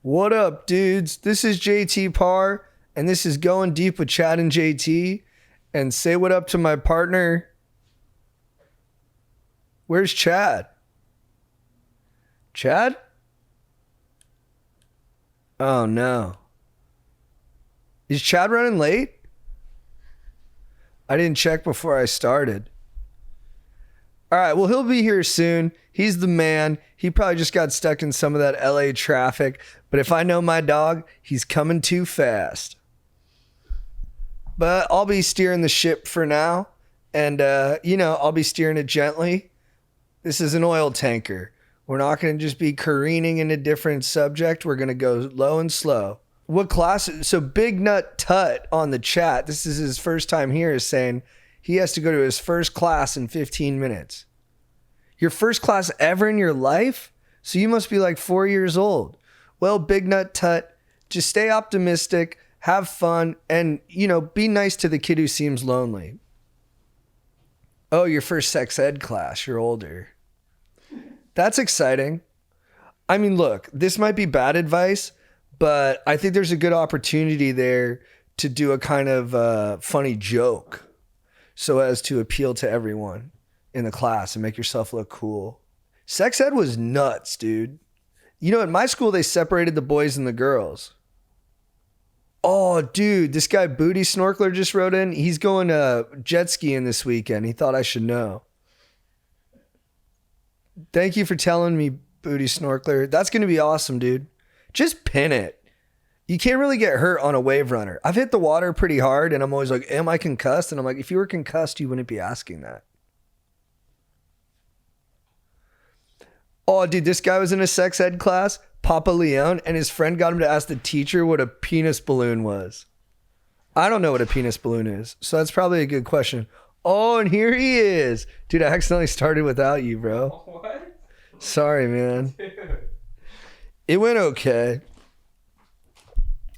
What up, dudes? This is JT Parr, and this is Going Deep with Chad and JT. And say what up to my partner. Where's Chad? Chad? Oh, no. Is Chad running late? I didn't check before I started. All right, well, he'll be here soon. He's the man. He probably just got stuck in some of that LA traffic. But if I know my dog, he's coming too fast. But I'll be steering the ship for now. And, I'll be steering it gently. This is an oil tanker. We're not going to just be careening in a different subject. We're going to go low and slow. What class? So Big Nut Tut on the chat, this is his first time here, is saying he has to go to his first class in 15 minutes. Your first class ever in your life? So you must be like 4 years old. Well, Big Nut Tut, just stay optimistic, have fun, and, be nice to the kid who seems lonely. Oh, your first sex ed class. You're older. That's exciting. I mean, look, this might be bad advice, but I think there's a good opportunity there to do a kind of funny joke so as to appeal to everyone in the class and make yourself look cool. Sex ed was nuts, dude. At my school, they separated the boys and the girls. Oh, dude, this guy Booty Snorkeler just wrote in. He's going jet skiing this weekend. He thought I should know. Thank you for telling me, Booty Snorkeler. That's going to be awesome, dude. Just pin it. You can't really get hurt on a wave runner. I've hit the water pretty hard, and I'm always like, am I concussed? And I'm like, if you were concussed, you wouldn't be asking that. Oh, dude, this guy was in a sex ed class, Papa Leone, and his friend got him to ask the teacher what a penis balloon was. I don't know what a penis balloon is, so that's probably a good question. Oh, and here he is. Dude, I accidentally started without you, bro. What? Sorry, man. Dude. It went okay.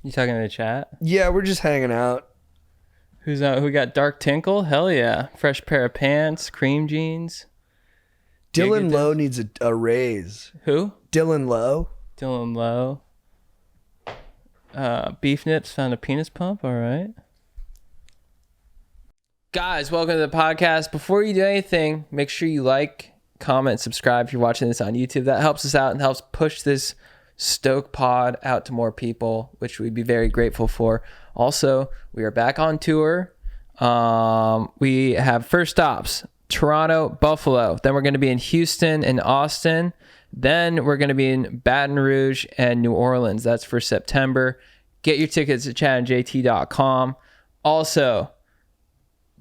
You talking in the chat? Yeah, we're just hanging out. Who's out? Who got Dark Tinkle? Hell yeah. Fresh pair of pants, cream jeans. Dylan Lowe needs a raise. Who? Dylan Lowe. Dylan Lowe. Beef Nips found a penis pump. All right. Guys, welcome to the podcast. Before you do anything, make sure you like, comment, subscribe if you're watching this on YouTube. That helps us out and helps push this Stoke pod out to more people, which we'd be very grateful for. Also, we are back on tour. We have first stops, Toronto, Buffalo. Then we're going to be in Houston and Austin. Then we're going to be in Baton Rouge and New Orleans. That's for September. Get your tickets at chadandjt.com. Also,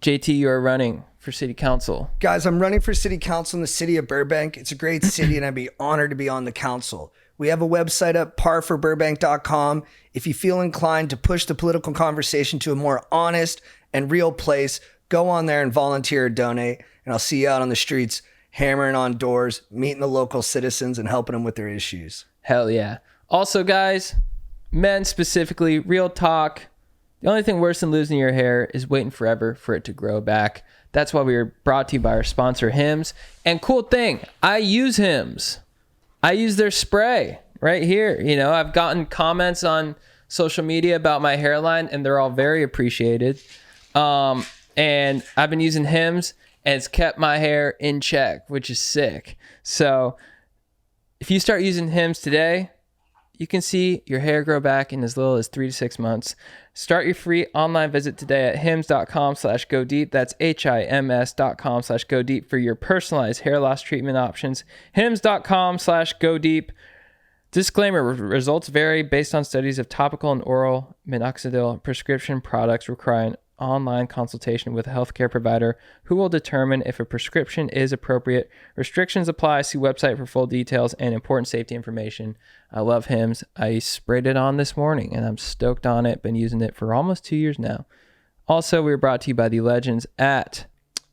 JT, you are running for city council. Guys, I'm running for city council in the city of Burbank. It's a great city, and I'd be honored to be on the council. We have a website up, parforburbank.com. If you feel inclined to push the political conversation to a more honest and real place, go on there and volunteer or donate, and I'll see you out on the streets, hammering on doors, meeting the local citizens, and helping them with their issues. Hell yeah. Also, guys, men specifically, real talk. The only thing worse than losing your hair is waiting forever for it to grow back. That's why we are brought to you by our sponsor, Hims. And cool thing, I use Hims. I use their spray right here. I've gotten comments on social media about my hairline, and they're all very appreciated. And I've been using Hims, and it's kept my hair in check, which is sick. So if you start using Hims today, you can see your hair grow back in as little as 3 to 6 months. Start your free online visit today at hims.com/go deep. That's HIMS.com/go deep for your personalized hair loss treatment options. hims.com/go deep. Disclaimer, results vary based on studies of topical and oral minoxidil prescription products requiring online consultation with a healthcare provider who will determine if a prescription is appropriate. Restrictions apply. See website for full details and important safety information. I love Hims. I sprayed it on this morning and I'm stoked on it. Been using it for almost 2 years now. Also, we are brought to you by the legends at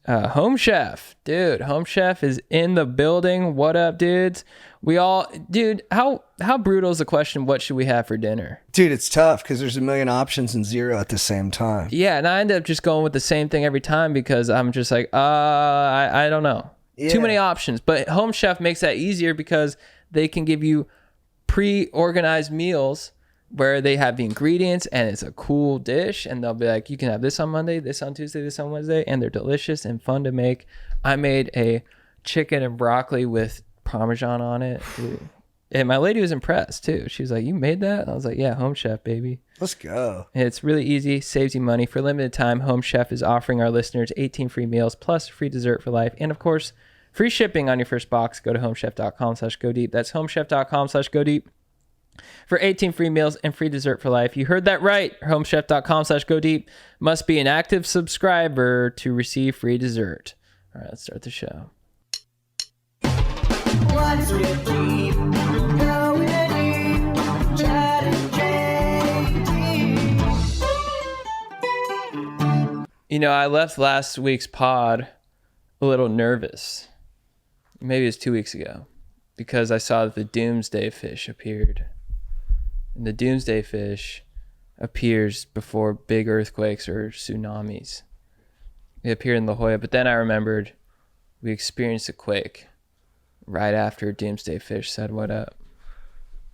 Home Chef. Dude, Home Chef is in the building. What up, dudes? Dude, how brutal is the question, what should we have for dinner? Dude, it's tough because there's a million options and zero at the same time. Yeah, and I end up just going with the same thing every time because I'm just like, I don't know. Yeah. Too many options. But Home Chef makes that easier because they can give you pre-organized meals where they have the ingredients and it's a cool dish, and they'll be like, you can have this on Monday, this on Tuesday, this on Wednesday, and they're delicious and fun to make. I made a chicken and broccoli with Parmesan on it. Dude. And my lady was impressed too. She was like, you made that? And I was like, yeah, Home Chef, baby. Let's go. And it's really easy, saves you money. For a limited time, Home Chef is offering our listeners 18 free meals plus free dessert for life. And of course, free shipping on your first box. Go to homechef.com/go-deep. That's homechef.com/go-deep for 18 free meals and free dessert for life. You heard that right. Homechef.com/go-deep. Must be an active subscriber to receive free dessert. All right, let's start the show. What's with deep? Going deep. Chad and JT. You know, I left last week's pod a little nervous. Maybe it was 2 weeks ago, because I saw that the doomsday fish appeared. And the doomsday fish appears before big earthquakes or tsunamis. It appeared in La Jolla, but then I remembered we experienced a quake right after doomsday fish said what up.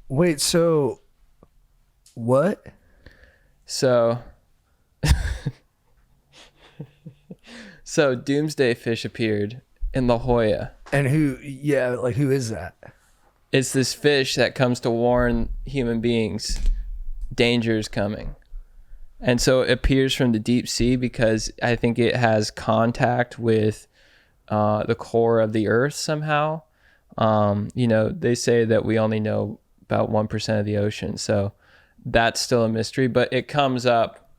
Wait, so what? So doomsday fish appeared in La Jolla. And who is that? It's this fish that comes to warn human beings danger is coming. And so it appears from the deep sea because I think it has contact with the core of the earth somehow. You know, they say that we only know about 1% of the ocean. So that's still a mystery, but it comes up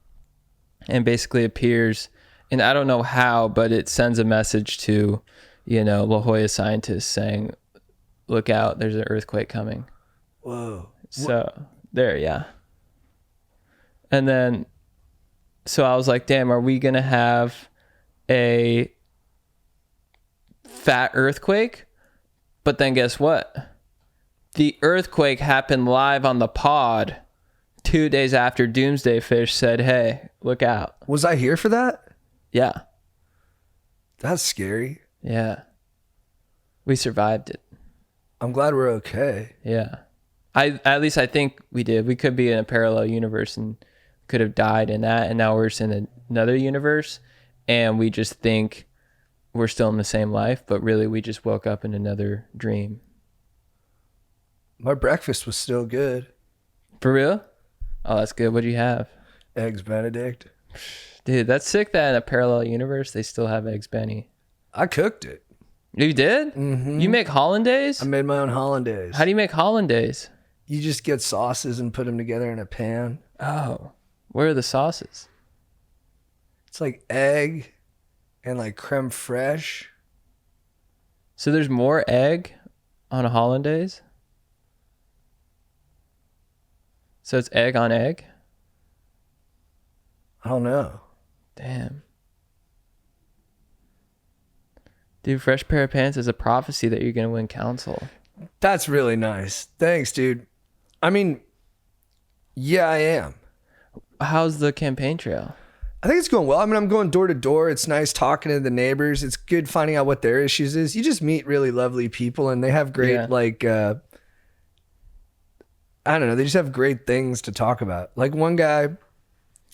and basically appears, and I don't know how, but it sends a message to, you know, La Jolla scientists saying, look out, there's an earthquake coming. Whoa. So there, yeah. And then, so I was like, damn, are we going to have a fat earthquake? But then guess what? The earthquake happened live on the pod 2 days after Doomsday Fish said, hey, look out. Was I here for that? Yeah. That's scary. Yeah. We survived it. I'm glad we're okay. Yeah. At least I think we did. We could be in a parallel universe and could have died in that, and now we're just in another universe and we just think we're still in the same life, but really we just woke up in another dream. My breakfast was still good. For real? Oh, that's good. What do you have? Eggs Benedict. Dude, that's sick that in a parallel universe they still have eggs Benny. I cooked it. You did? Mm-hmm. You make hollandaise? I made my own hollandaise. How do you make hollandaise? You just get sauces and put them together in a pan. Oh, where are the sauces? It's like egg and like creme fraiche. So there's more egg on a hollandaise? So it's egg on egg? I don't know. Damn. Dude, fresh pair of pants is a prophecy that you're going to win council. That's really nice. Thanks, dude. I mean, yeah, I am. How's the campaign trail? I think it's going well. I mean, I'm going door to door. It's nice talking to the neighbors. It's good finding out what their issues is. You just meet really lovely people and they have great, I don't know. They just have great things to talk about. Like one guy,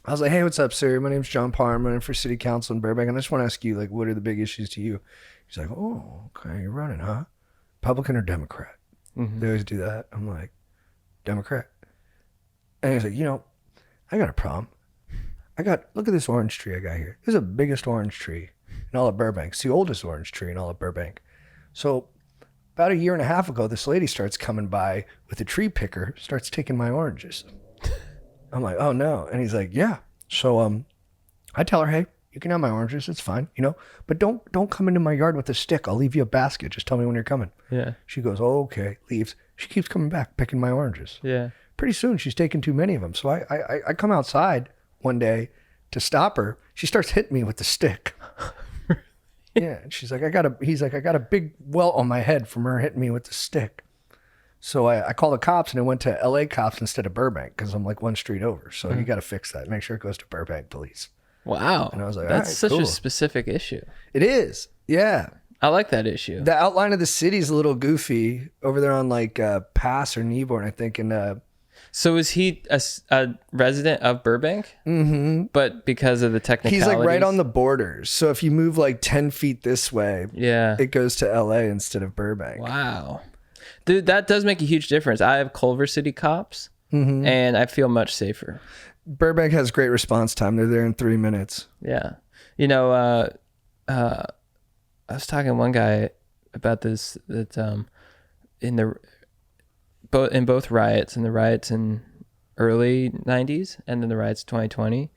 I was like, hey, what's up, sir? My name's John Parr. I'm running for city council in Burbank. And I just want to ask you, like, what are the big issues to you? He's like, oh, okay, you're running, huh? Republican or Democrat? Mm-hmm. They always do that. I'm like, Democrat. And he's like, you know, I got a problem. Look at this orange tree I got here. This is the biggest orange tree in all of Burbank. It's the oldest orange tree in all of Burbank. So about a year and a half ago, this lady starts coming by with a tree picker, starts taking my oranges. I'm like, oh no. And he's like, yeah. So I tell her, hey, you can have my oranges. It's fine, you know, but don't come into my yard with a stick. I'll leave you a basket. Just tell me when you're coming. Yeah. She goes, oh, okay, leaves. She keeps coming back, picking my oranges. Yeah. Pretty soon she's taking too many of them. So I come outside one day to stop her. She starts hitting me with the stick. Yeah. And she's like, he's like, I got a big welt on my head from her hitting me with the stick. So I called the cops and it went to LA cops instead of Burbank because I'm like one street over. So you got to fix that. Make sure it goes to Burbank police. Wow. And I was like, that's right, such cool. a specific issue. It is. Yeah. I like that issue. The outline of the city is a little goofy over there on like Pass or Newborn, I think. And So is he a resident of Burbank? Mm-hmm. But because of the technicalities? he's like right on the borders. So if you move like 10 feet this way, Yeah. it goes to LA instead of Burbank. Wow. Dude, that does make a huge difference. I have Culver City cops, and I feel much safer. Burbank has great response time. They're there in 3 minutes. Yeah. You know, I was talking to one guy about this, that in both riots, in the riots in early 90s and then the riots 2020,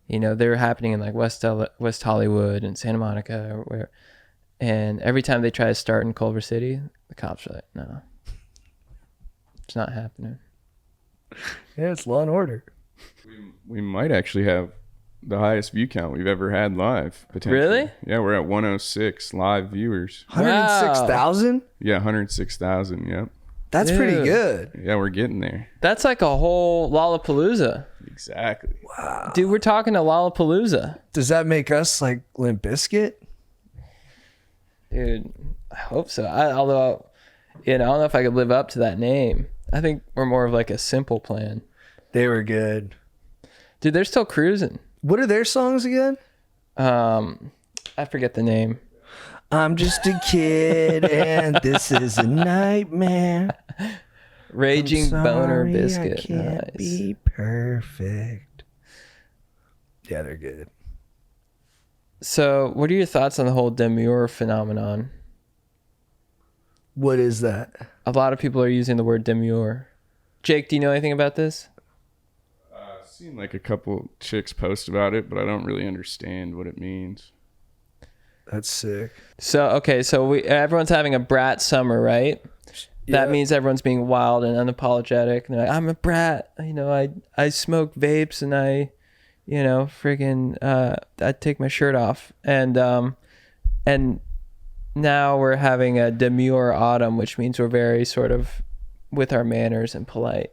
you know, they were happening in like West Hollywood and Santa Monica or where, and every time they try to start in Culver City, the cops are like, no, it's not happening. Yeah, it's Law and Order. We might actually have the highest view count we've ever had live. Potentially. Really? Yeah, we're at 106 live viewers. 106,000? Yeah, 106,000. Yep. That's Dude. pretty good. Yeah, we're getting there. That's like a whole Lollapalooza. Exactly. Dude, we're talking to Lollapalooza. Does that make us like Limp Bizkit? Dude, I hope so. Although, you know, I don't know if I could live up to that name. I think we're more of like a Simple Plan. They were good. Dude, they're still cruising. What are their songs again? I forget the name. I'm just a kid and this is a nightmare. Raging Boner Biscuit. I can't Nice. be perfect. Yeah, they're good. So, what are your thoughts on the whole demure phenomenon? What is that? A lot of people are using the word demure. Jake, do you know anything about this? I've seen like a couple chicks post about it, but I don't really understand what it means. That's sick. So, okay, so everyone's having a brat summer, right? That Yeah. means everyone's being wild and unapologetic. And they're like, I'm a brat. You know, I smoke vapes and I, you know, friggin' I take my shirt off. And now we're having a demure autumn, which means we're very sort of with our manners and polite,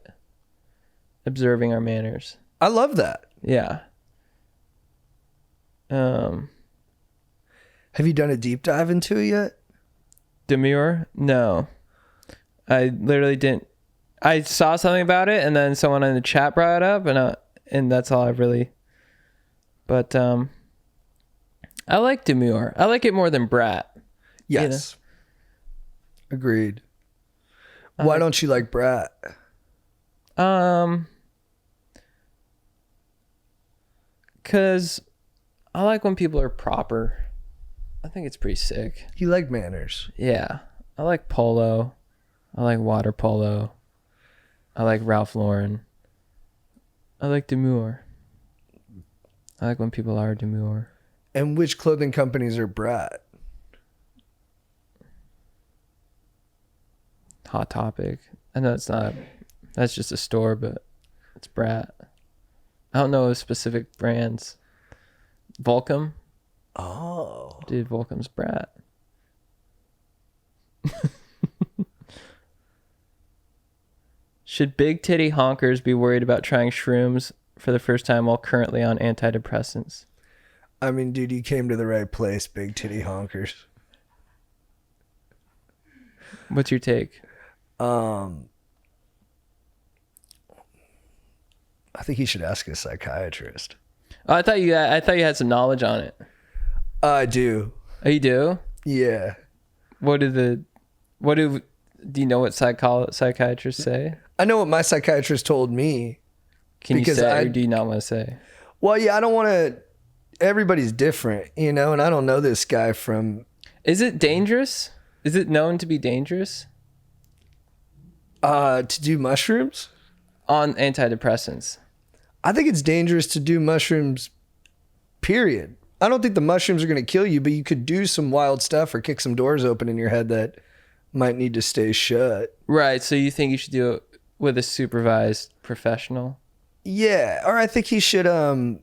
observing our manners. I love that. Yeah. Have you done a deep dive into it yet? Demure? No. I literally didn't. I saw something about it and then someone in the chat brought it up and that's all I really. But I like demure. I like it more than brat. Yes. Agreed. Why don't you like brat? Cause I like when people are proper. I think it's pretty sick. You like manners. Yeah. I like polo. I like water polo. I like Ralph Lauren. I like demure. I like when people are demure. And which clothing companies are brat? Hot Topic. I know it's not. That's just a store, but it's brat. I don't know specific brands. Volcom. Oh. Dude, Volcom's brat. Should big titty honkers be worried about trying shrooms for the first time while currently on antidepressants? I mean, dude, you came to the right place, big titty honkers. What's your take? I think you should ask a psychiatrist. Oh, I thought you had some knowledge on it. I do. Oh, you do? Yeah. Do you know what psychiatrists say? I know what my psychiatrist told me. Can you Because say, or do you not want to say? Well, yeah, I don't want to. Everybody's different, you know, and I don't know this guy from. Is it dangerous? Is it known to be dangerous? To do mushrooms? On antidepressants. I think it's dangerous to do mushrooms, period. I don't think the mushrooms are going to kill you, but you could do some wild stuff or kick some doors open in your head that might need to stay shut. Right. So you think you should do it with a supervised professional? Yeah. Or I think he should, you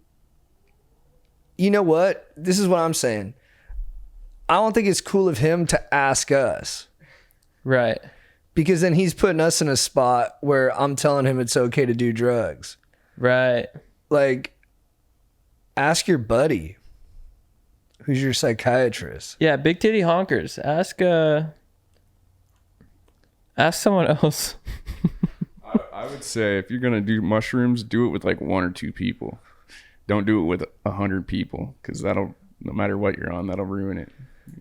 know what? This is what I'm saying. I don't think it's cool of him to ask us. Right. Because then he's putting us in a spot where I'm telling him it's okay to do drugs. Right. Like, ask your buddy. Who's your psychiatrist? Yeah, big titty honkers. Ask someone else. I would say if you're gonna do mushrooms, do it with like 1 or 2 people. Don't do it with 100 people, because that'll, no matter what you're on, that'll ruin it.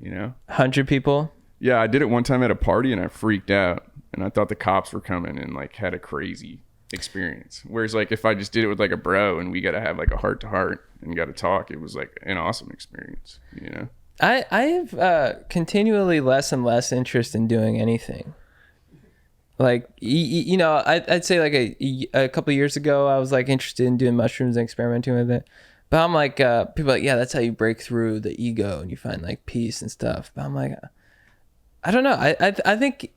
100 people. Yeah, I did it one time at a party and I freaked out, and I thought the cops were coming, and like had a crazy experience. Whereas like if I just did it with like a bro and we got to have like a heart to heart and got to talk, it was like an awesome experience. I have continually less and less interest in doing anything. Like, I'd say like a couple of years ago, I was like interested in doing mushrooms and experimenting with it. But I'm like, people are like, yeah, that's how you break through the ego and you find like peace and stuff. But I'm like, I don't know. I think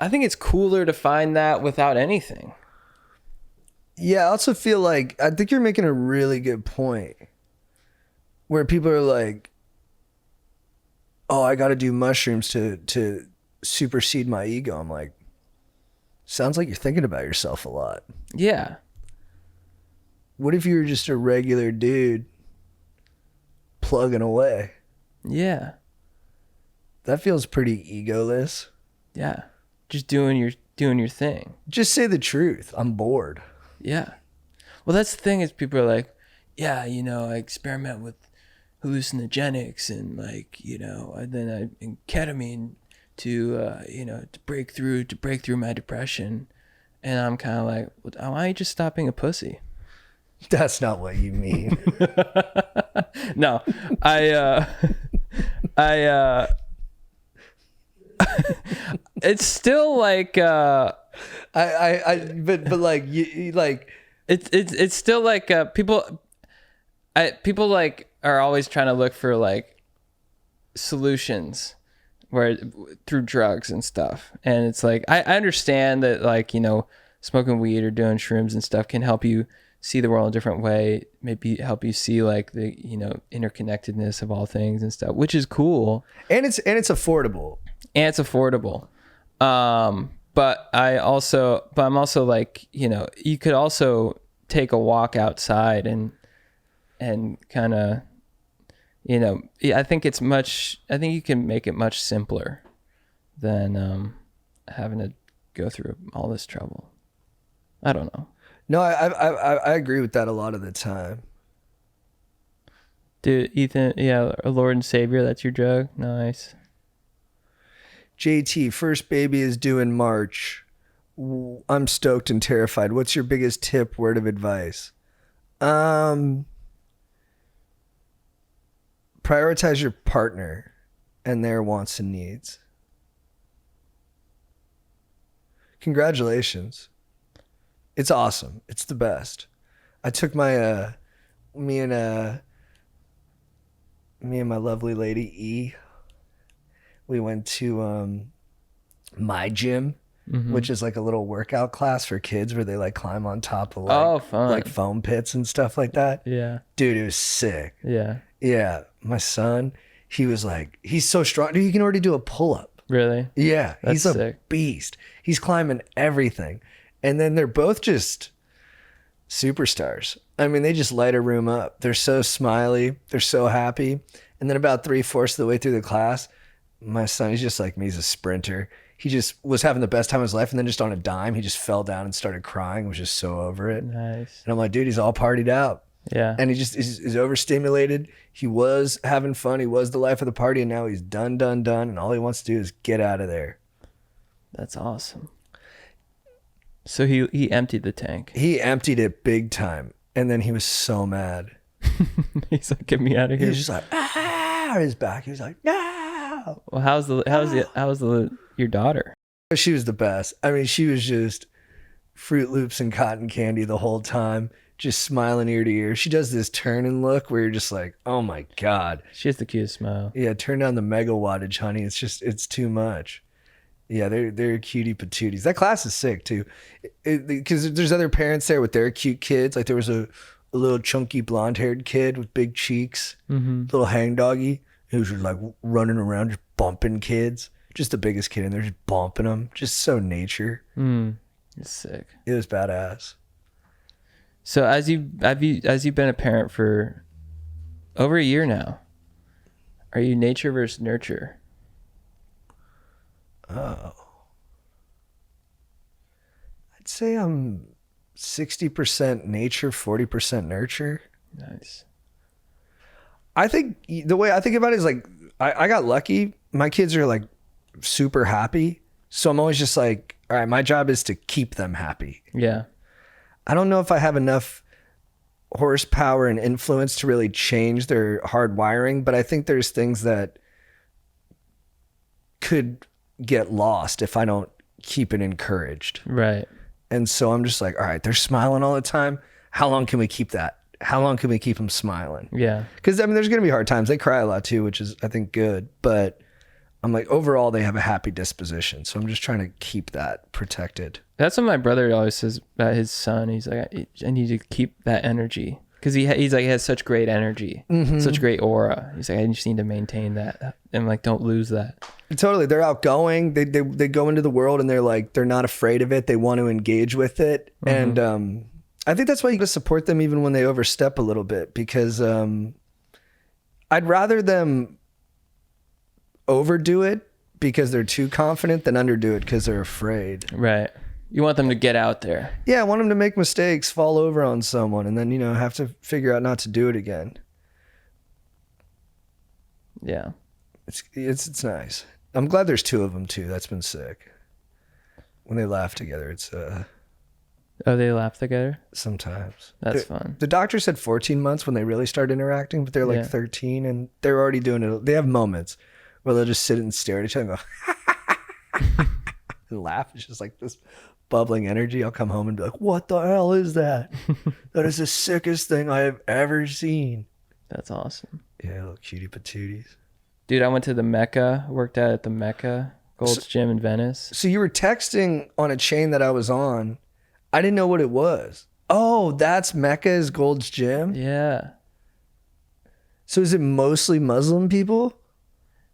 it's cooler to find that without anything. Yeah, I also feel like, I think you're making a really good point where people are like, oh, I got to do mushrooms to supersede my ego. I'm like, sounds like you're thinking about yourself a lot. Yeah. What if you were just a regular dude plugging away? Yeah. That feels pretty egoless. Yeah. Just doing your thing. Just say the truth. I'm bored. Yeah. Well, that's the thing is people are like, yeah, I experiment with hallucinogenics and like, and then and ketamine to break through my depression. And I'm kind of like, well, why don't you just stop being a pussy? That's not what you mean. No, it's still like, but like you like it's still like, people like are always trying to look for like solutions where through drugs and stuff. And it's like, I understand that like, smoking weed or doing shrooms and stuff can help you see the world a different way, maybe help you see like the, interconnectedness of all things and stuff, which is cool. And it's affordable. But I'm also like, you could also take a walk outside and kind of, I think you can make it much simpler than having to go through all this trouble. I don't know. No, I agree with that a lot of the time. Dude, Ethan, yeah, a Lord and Savior, that's your drug? Nice. JT, first baby is due in March. I'm stoked and terrified. What's your biggest tip, word of advice? Prioritize your partner and their wants and needs. Congratulations. It's awesome. It's the best. I took my me and my lovely lady E. We went to my gym, which is like a little workout class for kids where they like climb on top of like, fun. like foam pits and stuff like that. Yeah. Dude, it was sick. Yeah. Yeah. My son, he was like, he's so strong. Dude, he can already do a pull-up. Really? Yeah. That's he's a sick. beast. He's climbing everything. And then they're both just superstars. I mean, they just light a room up. They're so smiley. They're so happy. And then about 3/4 of the way through the class, my son, he's just like me. He's a sprinter. He just was having the best time of his life. And then just on a dime, he just fell down and started crying. Was just so over it. Nice. And I'm like, dude, he's all partied out. Yeah. And he just is overstimulated. He was having fun. He was the life of the party. And now he's done. And all he wants to do is get out of there. That's awesome. So he emptied the tank. He emptied it big time. And then he was so mad. He's like, get me out of He here. was just like, ah, his back. He was like, no. Well, how's your daughter? She was the best. I mean, she was just Fruit Loops and cotton candy the whole time, just smiling ear to ear. She does this turn and look where you're just like, oh my God. She has the cutest smile. Yeah, turn down the mega wattage, honey. It's too much. Yeah, they're cutie patooties. That class is sick too, because there's other parents there with their cute kids. Like there was a little chunky blonde haired kid with big cheeks, little hang doggy, who was just like running around just bumping kids. Just the biggest kid in there, just bumping them. Just so nature. It's sick. It was badass. So as you've been a parent for over a year now, Are you nature versus nurture? Oh. I'd say I'm 60% nature, 40% nurture. Nice. I think the way I think about it is like, I got lucky. My kids are like super happy. So I'm always just like, all right, my job is to keep them happy. Yeah. I don't know if I have enough horsepower and influence to really change their hard wiring, but I think there's things that could get lost if I don't keep it encouraged. Right. And so I'm just like, all right, they're smiling all the time. How long can we keep that? How long can we keep them smiling? Yeah. Because I mean, there's going to be hard times. They cry a lot too, which is, I think, good. But I'm like, overall, they have a happy disposition. So I'm just trying to keep that protected. That's what my brother always says about his son. He's like, I need to keep that energy. Because he's like, he has such great energy, such great aura. He's like, I just need to maintain that. And like, don't lose that. Totally. They're outgoing. They go into the world and they're like, they're not afraid of it. They want to engage with it. And I think that's why you got to support them even when they overstep a little bit, because I'd rather them overdo it because they're too confident than underdo it because they're afraid. Right. You want them to get out there. Yeah, I want them to make mistakes, fall over on someone, and then, you know, have to figure out not to do it again. Yeah. It's nice. I'm glad there's two of them too. That's been sick. When they laugh together, it's Oh, they laugh together? sometimes. That's fun. The doctor said 14 months when they really start interacting, but they're like Yeah. 13 and they're already doing it. They have moments where they'll just sit and stare at each other and go and laugh. It's just like this bubbling energy. I'll come home and be like, what the hell is that? That is the sickest thing I have ever seen. That's awesome. Yeah, little cutie patooties. Dude, I went to the Mecca, worked out at the Mecca Gold's Gym in Venice. So you were texting on a chain that I was on. I didn't know what it was. Oh, that's Mecca's Gold's Gym? Yeah. So is it mostly Muslim people?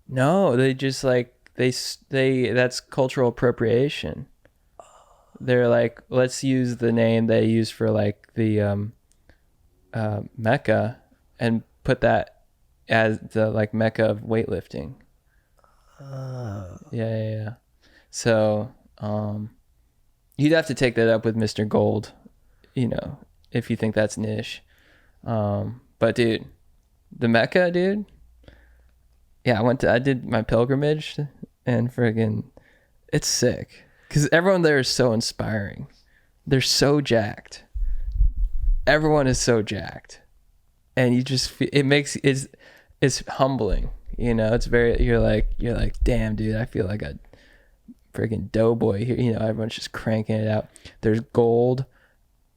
No, they just like, they that's cultural appropriation. They're like, let's use the name they use for like the Mecca and put that as the like Mecca of weightlifting. Yeah. So you'd have to take that up with Mr. Gold, you know, if you think that's niche. But dude, the Mecca, dude. Yeah, I did my pilgrimage and friggin' it's sick. Because everyone there is so inspiring. They're so jacked. Everyone is so jacked. And you just feel, it's humbling. You know, it's very, you're like, damn, dude, I feel like a freaking doughboy here. You know, everyone's just cranking it out. There's gold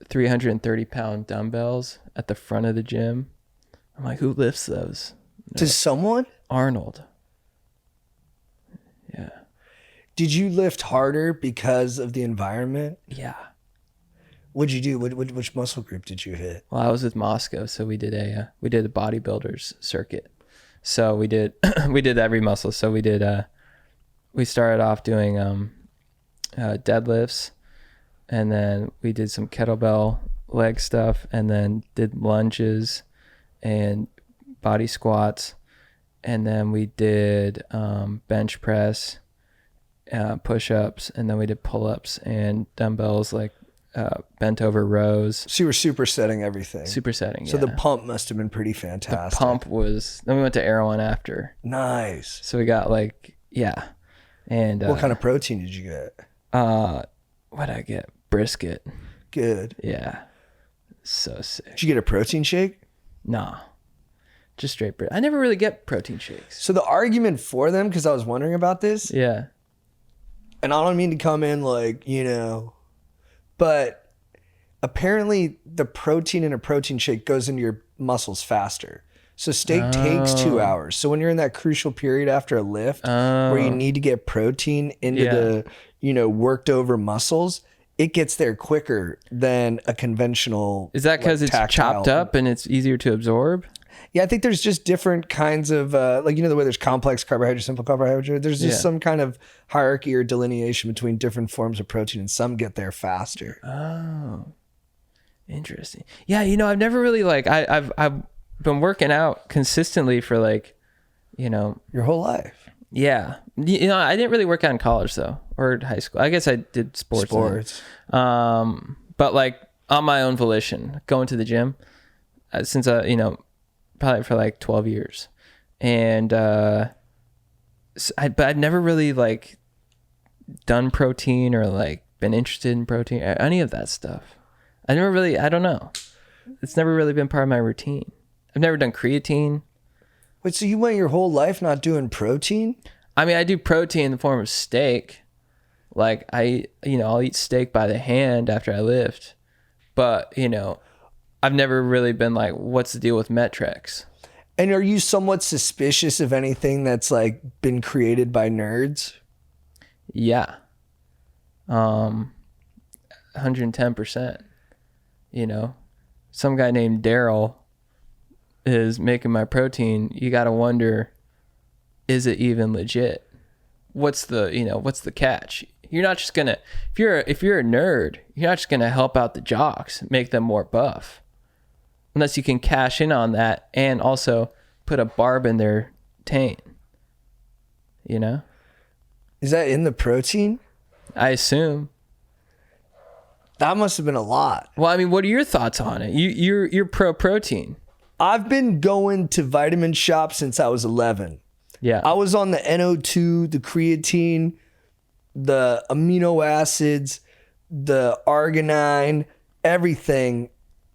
330-pound dumbbells at the front of the gym. I'm like, who lifts those? To someone? Arnold. Yeah. Did you lift harder because of the environment? Yeah. What'd you do? Which muscle group did you hit? Well, I was with Moscow, so we did a bodybuilders circuit. So we did every muscle. So we started off doing deadlifts, and then we did some kettlebell leg stuff, and then did lunges and body squats, and then we did bench press, push-ups, and then we did pull-ups and dumbbells like bent over rows. So you were supersetting everything. Supersetting. So yeah. the pump must have been pretty fantastic. The pump was. Then we went to Erewhon after. Nice. So we got like, yeah. And What kind of protein did you get? what did I get? Brisket. Good. Yeah. So sick. Did you get a protein shake? Nah. Just straight brisket. I never really get protein shakes. So the argument for them, because I was wondering about this, Yeah. and I don't mean to come in like, you know, but apparently the protein in a protein shake goes into your muscles faster. So steak takes 2 hours. So when you're in that crucial period after a lift where you need to get protein into the, you know, worked over muscles, it gets there quicker than a conventional. Is that because like, it's tactile. chopped up and it's easier to absorb? Yeah, I think there's just different kinds of, like, you know, the way there's complex carbohydrate, simple carbohydrate. There's just some kind of hierarchy or delineation between different forms of protein, and some get there faster. Oh, interesting. Yeah, you know, I've never really like I've been working out consistently for like you know, Your whole life. yeah. You know, I didn't really work out in college though, or high school. I guess I did sports. But like on my own volition, going to the gym since you know, probably for like 12 years. And but I'd never really like done protein or like been interested in protein, any of that stuff. I don't know. It's never really been part of my routine. I've never done creatine. Wait, so you went your whole life not doing protein? I mean, I do protein in the form of steak. Like I'll eat steak by the hand after I lift. But, you know, I've never really been like, what's the deal with Metrex? And are you somewhat suspicious of anything that's like been created by nerds? Yeah. 110%. You know, some guy named Daryl is making my protein. You got to wonder, is it even legit? What's the catch? You're not just gonna, if you're a nerd, you're not just gonna help out the jocks, make them more buff, unless you can cash in on that and also put a barb in their taint. You know? Is that in the protein? I assume. That must have been a lot. Well, I mean, what are your thoughts on it? You're pro protein. I've been going to vitamin shop since I was 11. Yeah. I was on the NO2, the creatine, the amino acids, the arginine, everything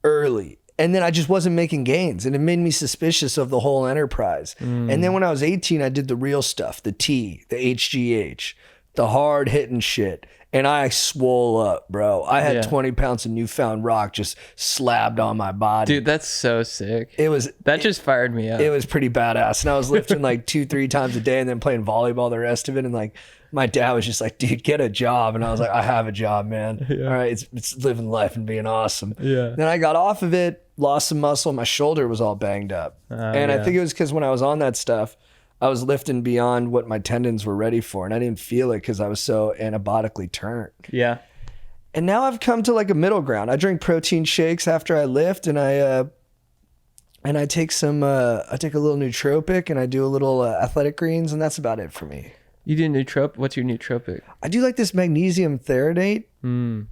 early. And then I just wasn't making gains. And it made me suspicious of the whole enterprise. And then when I was 18, I did the real stuff, the T, the HGH, the hard hitting shit. And I swole up, bro. I had 20 pounds of newfound rock just slabbed on my body. Dude, that's so sick. That just fired me up. It was pretty badass. And I was lifting like 2-3 times a day and then playing volleyball the rest of it. And like my dad was just like, dude, get a job. And I was like, I have a job, man. Yeah. All right. It's living life and being awesome. Yeah. Then I got off of it, lost some muscle. My shoulder was all banged up. I think it was because when I was on that stuff, I was lifting beyond what my tendons were ready for, and I didn't feel it because I was so anabolically turned. Yeah. And now I've come to like a middle ground. I drink protein shakes after I lift, and I take some. I take a little nootropic, and I do a little athletic greens, and that's about it for me. You do nootropic? What's your nootropic? I do like this magnesium threonate.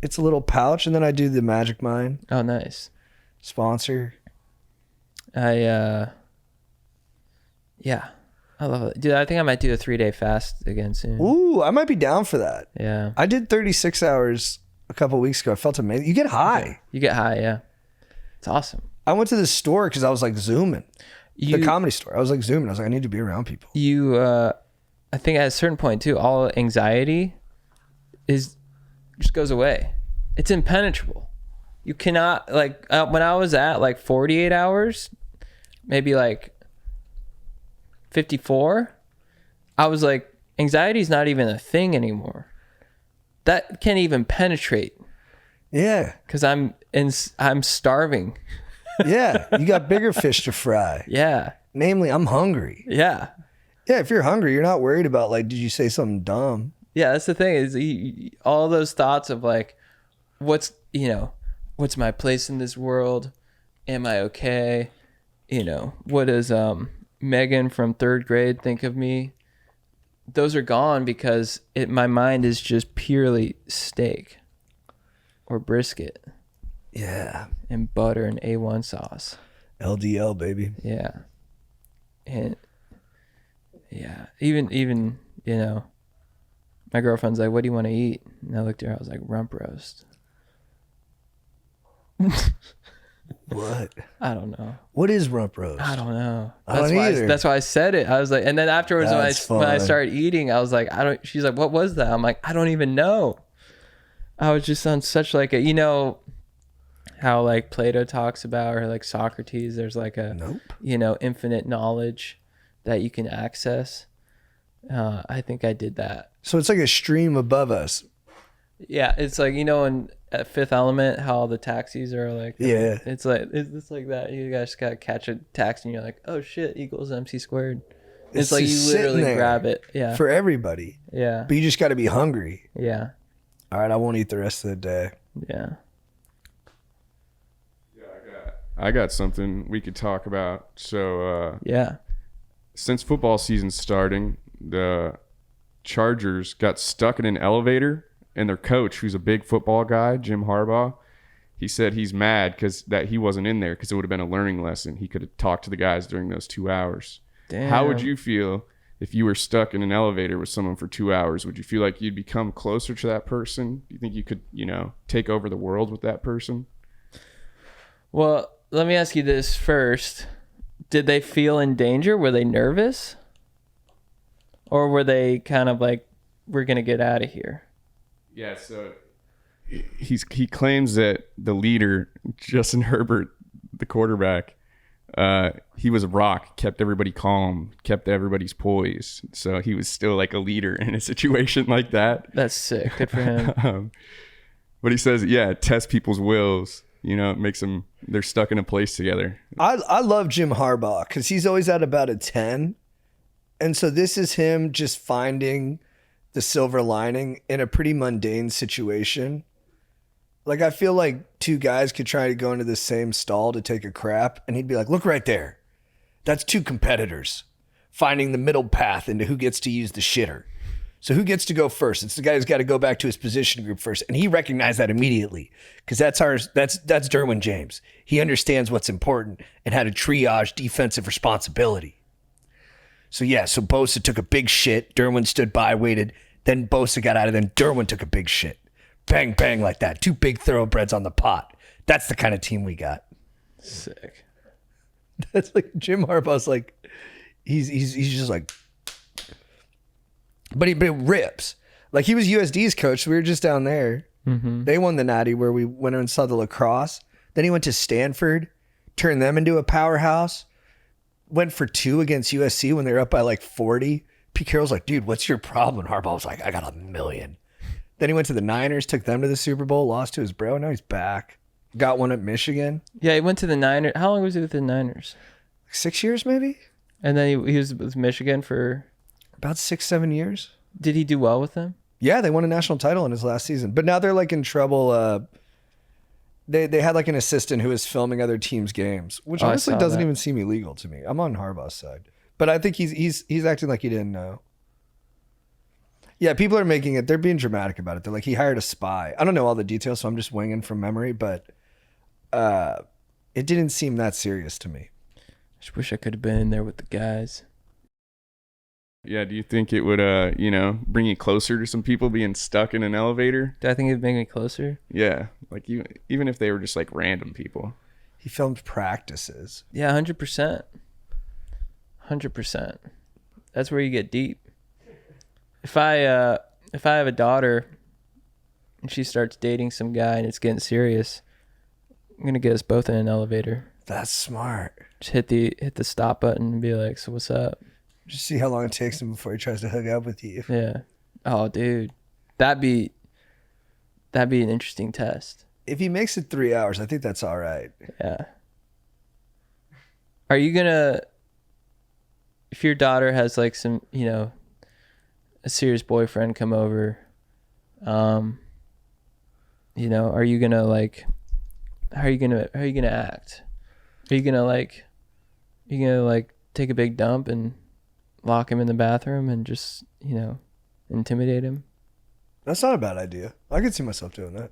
It's a little pouch, and then I do the MagicMind. Oh, nice. Sponsor. Yeah. I love it. Dude, I think I might do a 3-day fast again soon. Ooh, I might be down for that. Yeah. I did 36 hours a couple weeks ago. I felt amazing. You get high. You get high, yeah. It's awesome. I went to the store because I was like zooming. The comedy store. I was like zooming. I was like, I need to be around people. I think at a certain point too, all anxiety just goes away. It's impenetrable. You cannot, like, when I was at like 48 hours, maybe like 54, I was like, anxiety is not even a thing anymore. That can't even penetrate. Yeah. Because I'm starving. Yeah. You got bigger fish to fry. Yeah. Namely, I'm hungry. Yeah. Yeah. If you're hungry, you're not worried about like, did you say something dumb? Yeah. That's the thing is all those thoughts of like, what's my place in this world? Am I okay? What does Megan from 3rd grade think of me? Those are gone because my mind is just purely steak or brisket. Yeah. And butter and A1 sauce. LDL, baby. Yeah. And yeah, even my girlfriend's like, what do you want to eat? And I looked at her, I was like, rump roast. What? I don't know. What is rump roast? I don't know. That's why I said it. I was like, and then afterwards when I started eating, I was like, she's like, what was that? I'm like, I don't even know. I was just on such like a, how like Plato talks about, or like Socrates, there's like a, infinite knowledge that you can access. I think I did that. So it's like a stream above us. Yeah. It's like, in at Fifth Element, how the taxis are like, yeah, it's like that. You guys gotta catch a taxi and you're like, oh shit, equals MC squared. It's like you literally grab it. Yeah. For everybody. Yeah. But you just got to be hungry. Yeah. All right, I won't eat the rest of the day. Yeah. I got something we could talk about. So yeah. since football season's starting, the Chargers got stuck in an elevator, and their coach, who's a big football guy, Jim Harbaugh, he said he's mad because that he wasn't in there because it would have been a learning lesson. He could have talked to the guys during those 2 hours. Damn. How would you feel if you were stuck in an elevator with someone for 2 hours? Would you feel like you'd become closer to that person? Do you think you could, take over the world with that person? Well, let me ask you this first. Did they feel in danger? Were they nervous? Or were they kind of like, we're going to get out of here? Yeah, so he claims that the leader, Justin Herbert, the quarterback, he was a rock, kept everybody calm, kept everybody's poise. So he was still like a leader in a situation like that. That's sick. Good for him. But he says, test people's wills. It makes them, they're stuck in a place together. I love Jim Harbaugh because he's always at about a 10. And so this is him just finding the silver lining in a pretty mundane situation. Like, I feel like two guys could try to go into the same stall to take a crap, and he'd be like, look right there. That's two competitors finding the middle path into who gets to use the shitter. So who gets to go first? It's the guy who's got to go back to his position group first. And he recognized that immediately because that's Derwin James. He understands what's important and how to triage defensive responsibility. So Bosa took a big shit. Derwin stood by, waited. Then Bosa got out of it. Then Derwin took a big shit. Bang, bang like that. Two big thoroughbreds on the pot. That's the kind of team we got. Sick. That's like Jim Harbaugh's like, he's just like, but it rips. Like, he was USD's coach. We were just down there. Mm-hmm. They won the Natty where we went and saw the lacrosse. Then he went to Stanford, turned them into a powerhouse. Went for 2 against USC when they were up by like 40. Pete Carroll's like, dude, what's your problem? And Harbaugh was like, I got 1 million. Then he went to the Niners, took them to the Super Bowl, lost to his bro. Now he's back. Got one at Michigan. Yeah, he went to the Niners. How long was he with the Niners? 6 years maybe? And then he was with Michigan for... About 6-7 years. Did he do well with them? Yeah, they won a national title in his last season. But now they're like in trouble. They had like an assistant who was filming other teams' games, which honestly doesn't even seem illegal to me. I'm on Harbaugh's side. But I think he's acting like he didn't know. Yeah, people are making it, they're being dramatic about it. They're like, he hired a spy. I don't know all the details, so I'm just winging from memory, but it didn't seem that serious to me. I just wish I could have been in there with the guys. Yeah, do you think it would, bring you closer to some people being stuck in an elevator? Do I think it'd make me closer? Yeah, like even if they were just like random people. He filmed practices. Yeah, 100%. 100%. That's where you get deep. If I have a daughter and she starts dating some guy and it's getting serious, I'm gonna get us both in an elevator. That's smart. Just hit the stop button and be like, so what's up? Just see how long it takes him before he tries to hook up with you. Yeah. Oh, dude, that'd be an interesting test. If he makes it 3 hours, I think that's all right. Yeah. Are you gonna, if your daughter has like some, a serious boyfriend come over, are you gonna like, how are you gonna act? Are you gonna take a big dump and lock him in the bathroom and just, intimidate him? That's not a bad idea. I could see myself doing that.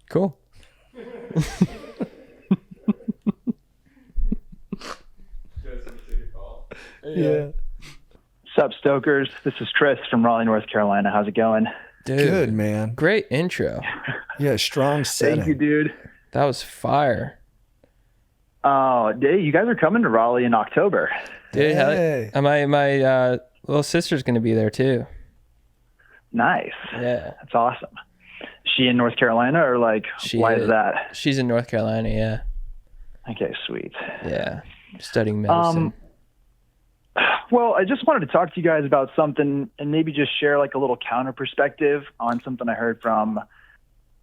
Cool. Yeah. Sup, Stokers? This is Chris from Raleigh, North Carolina. How's it going? Dude, Good, man. great intro. Yeah, strong setting. Thank you, dude. That was fire. Oh, dude, you guys are coming to Raleigh in October. Dude, Hey. my little sister's gonna be there too. Nice. Yeah. That's awesome. She in North Carolina, or why is that? She's in North Carolina, yeah. Okay, sweet. Yeah. Studying medicine. Well, I just wanted to talk to you guys about something and maybe just share a little counter perspective on something I heard from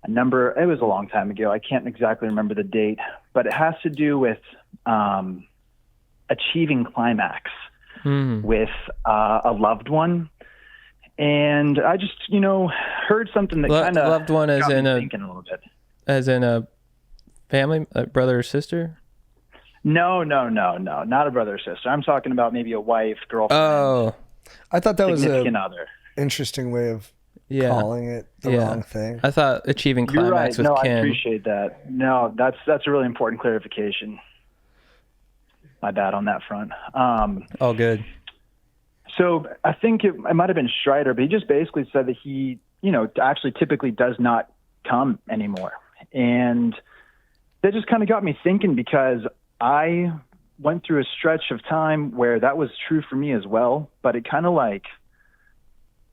it was a long time ago. I can't exactly remember the date, but it has to do with achieving climax with a loved one. And I just, heard something that kind of loved one as in thinking a little bit. as in a family, a brother or sister? No, not a brother or sister. I'm talking about maybe a wife, girlfriend, Oh, I thought that was significant a other. interesting way of yeah. calling it the wrong thing. I thought achieving You're right. climax with No, I Kim. appreciate that. No, that's a really important clarification. My bad on that front. All good. So I think it might have been Strider, but he just basically said that he, actually typically does not come anymore. And that just kind of got me thinking, because I went through a stretch of time where that was true for me as well, but it kind of like,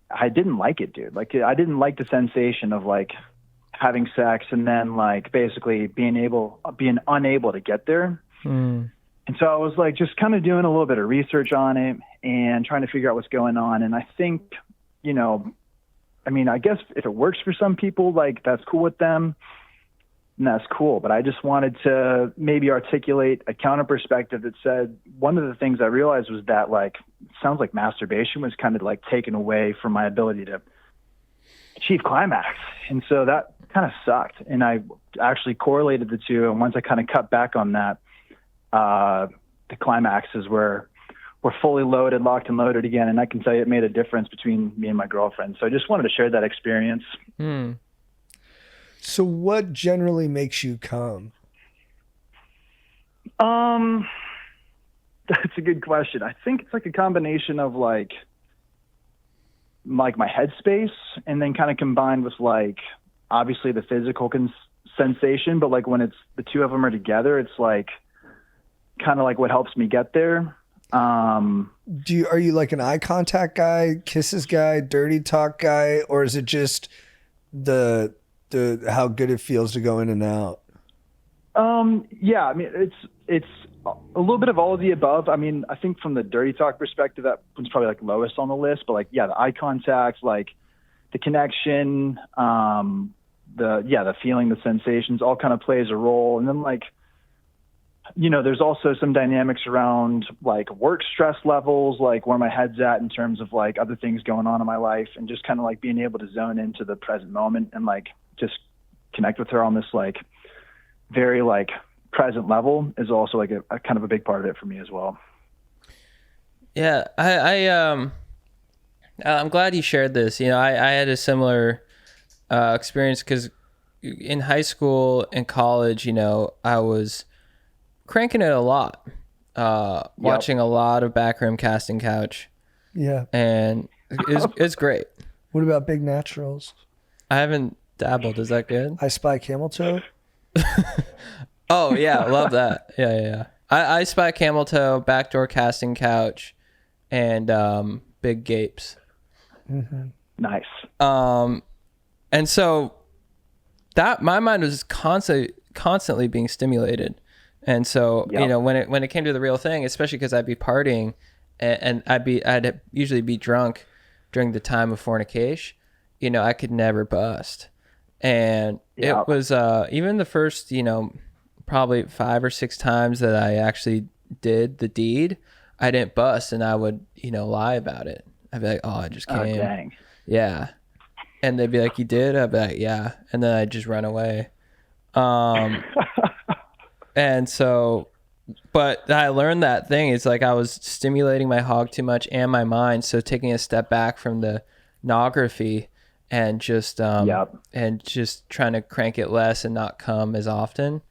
I didn't like it, dude. Like, I didn't like the sensation of like having sex and then like basically being unable to get there. Mm. And so I was like just kind of doing a little bit of research on it and trying to figure out what's going on. And I think, I guess if it works for some people, like that's cool with them, and that's cool. But I just wanted to maybe articulate a counter perspective that said, one of the things I realized was that like, it sounds like masturbation was kind of like taken away from my ability to achieve climax. And so that kind of sucked. And I actually correlated the two. And once I kind of cut back on that, the climaxes were fully loaded, locked and loaded again. And I can tell you it made a difference between me and my girlfriend. So I just wanted to share that experience. Mm. So what generally makes you come? That's a good question. I think it's like a combination of like my headspace, and then kind of combined with like obviously the physical sensation, but like when it's the two of them are together, it's like kind of like what helps me get there. Are you like an eye contact guy, kisses guy, dirty talk guy, or is it just the how good it feels to go in and out? Yeah, I mean, it's a little bit of all of the above. I mean, I think from the dirty talk perspective, that one's probably like lowest on the list, but like, yeah, the eye contact, like the connection, the feeling, the sensations all kind of plays a role. And then like, there's also some dynamics around like work stress levels, like where my head's at in terms of like other things going on in my life, and just kind of like being able to zone into the present moment and like just connect with her on this like very like present level is also like a kind of a big part of it for me as well. Yeah, I'm glad you shared this. I had a similar experience, because in high school and college, I was cranking it a lot, watching a lot of Backroom Casting Couch. Yeah. And it's great. What about Big Naturals? I haven't dabbled. Is that good? I Spy Camel Toe? Oh, yeah. Love that. Yeah. I Spy Camel Toe, Backdoor Casting Couch, and Big Gapes. Mm-hmm. Nice. And so that my mind was constantly being stimulated. And so, when it came to the real thing, especially because I'd be partying and I'd usually be drunk during the time of fornication, I could never bust. And it was even the first, probably 5 or 6 times that I actually did the deed, I didn't bust, and I would, lie about it. I'd be like, oh, I just came. Oh, dang. Yeah. And they'd be like, you did? I'd be like, yeah. And then I'd just run away. And so, but I learned that thing. It's like I was stimulating my hog too much and my mind. So taking a step back from the nography and just trying to crank it less and not come as often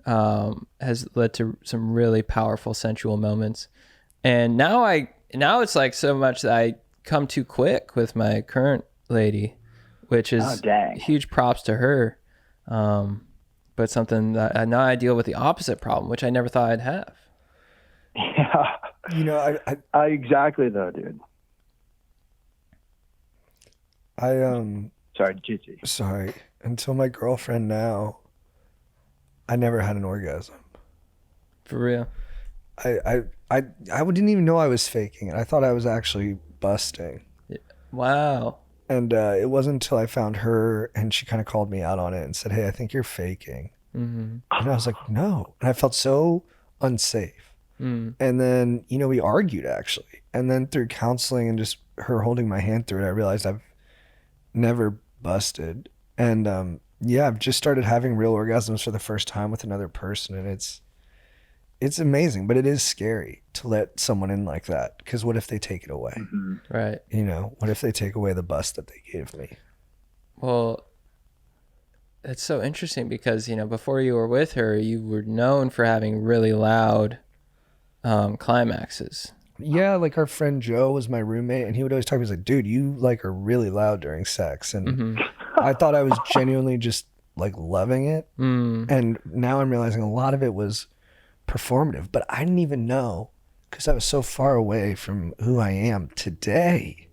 has led to some really powerful sensual moments. And now it's like so much that I come too quick with my current lady, which is huge props to her. But something that now I deal with the opposite problem, which I never thought I'd have. Yeah. I exactly though, dude. Sorry, GT. Sorry. Until my girlfriend now, I never had an orgasm. For real. I didn't even know I was faking it. I thought I was actually busting. Wow. And it wasn't until I found her and she kind of called me out on it and said, hey, I think you're faking. Mm-hmm. And I was like, no. And I felt so unsafe. Mm. And then, we argued actually. And then through counseling and just her holding my hand through it, I realized I've never busted. And I've just started having real orgasms for the first time with another person. And it's amazing, but it is scary to let someone in like that. Because what if they take it away? Right. You know, what if they take away the bust that they gave me? Well, it's so interesting because, you know, before you were with her, you were known for having really loud climaxes. Yeah, like our friend Joe was my roommate, and he would always talk. He was like, "Dude, you like are really loud during sex," and I thought I was genuinely just like loving it. And now I'm realizing a lot of it was performative, but I didn't even know because I was so far away from who I am today.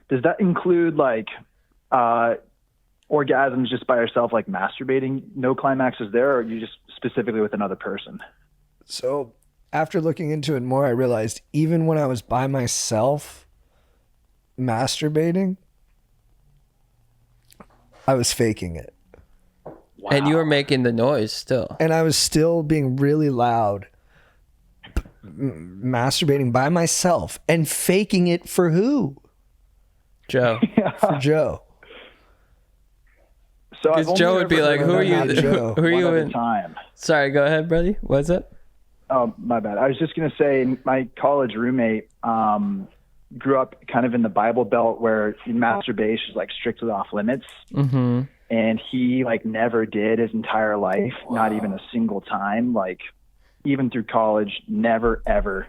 Does that include like orgasms just by yourself, like masturbating, no climaxes there, or are you just specifically with another person? So after looking into it more, I realized even when I was by myself masturbating, I was faking it. Wow. And you were making the noise still. And I was still being really loud, masturbating by myself and faking it for who? Joe. For Joe. So I've Because only Joe would ever be like, heard who are of you? that Joe. Who are one you other in? time. Sorry, go ahead, buddy. What's up? Oh, my bad. I was just going to say my college roommate grew up kind of in the Bible Belt where masturbation is like strictly off limits. Mm-hmm. And he like never did his entire life, not even a single time, like even through college, never, ever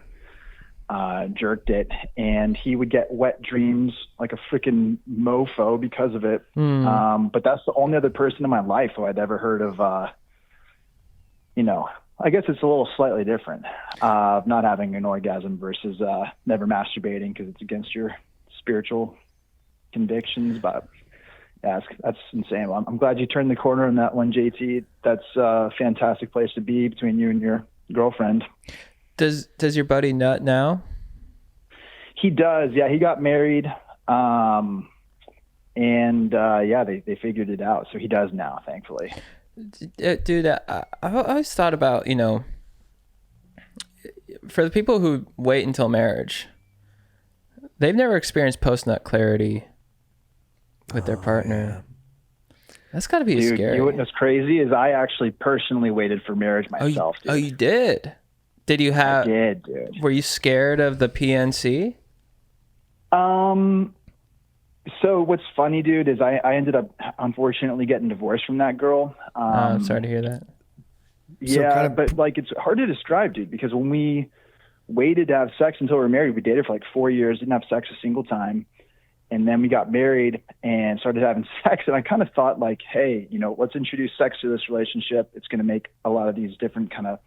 jerked it. And he would get wet dreams like a freaking mofo because of it. But that's the only other person in my life who I'd ever heard of, you know, I guess it's a little slightly different, not having an orgasm versus never masturbating because it's against your spiritual convictions. But yeah, that's insane. Well, I'm glad you turned the corner on that one, JT. That's a fantastic place to be between you and your girlfriend. Does your buddy nut now? He does. Yeah, he got married. And yeah, they figured it out. So he does now, thankfully. Dude, I always thought about, you know, for the people who wait until marriage, they've never experienced post-nut clarity with their partner. Yeah. That's got to be scary. You know what's crazy is I actually personally waited for marriage myself. Oh, you did? Did you have? I did, dude. Were you scared of the PNC? So what's funny, dude, is I ended up unfortunately getting divorced from that girl. I'm sorry to hear that. Yeah, but like it's hard to describe, dude, because when we waited to have sex until we were married, we dated for like 4 years, didn't have sex a single time. And then we got married and started having sex. And I kind of thought like, hey, you know, let's introduce sex to this relationship. It's going to make a lot of these different kind of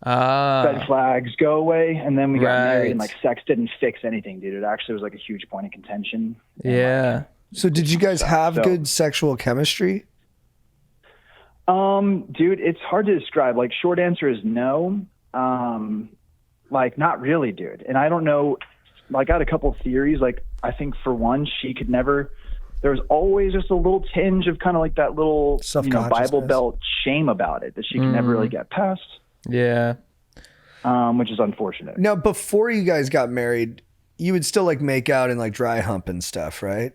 red flags go away. And then we got married and like sex didn't fix anything, dude. It actually was like a huge point of contention. Yeah. So did you guys have good sexual chemistry? Dude, it's hard to describe. Like short answer is no. Like not really, dude. And I don't know, like I had a couple of theories. Like I think for one, she could never, there was always just a little tinge of kind of like that little, you know, Bible Belt shame about it that she could never really get past. Yeah. Which is unfortunate. Now, before you guys got married, you would still like make out and like dry hump and stuff, right?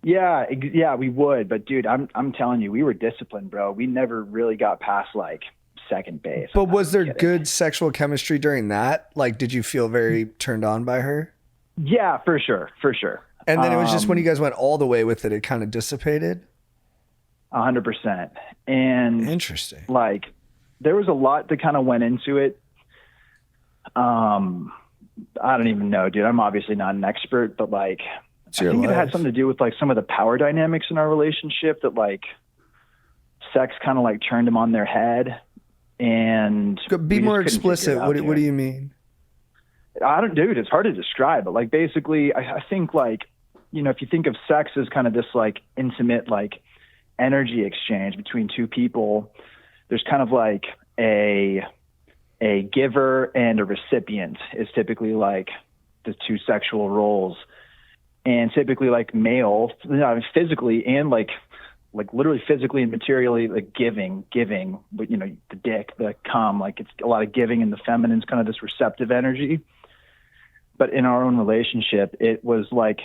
Yeah, we would. But dude, I'm telling you, we were disciplined, bro. We never really got past like second base. But was there good sexual chemistry during that? Like, did you feel very turned on by her? Yeah, for sure. And then it was just when you guys went all the way with it, it kind of dissipated? 100%. And interesting. Like, there was a lot that kind of went into it. I don't even know, dude. I'm obviously not an expert, but like, I think it had something to do with like some of the power dynamics in our relationship that like sex kind of like turned them on their head. And be more explicit. What do you mean? Dude, it's hard to describe, but like basically I think like, you know, if you think of sex as kind of this like intimate, like energy exchange between two people, there's kind of like a giver and a recipient is typically like the two sexual roles. And typically like male, physically and like literally physically and materially, like giving, but you know, the dick, the cum, like it's a lot of giving, and the feminine's kind of this receptive energy. But in our own relationship, it was like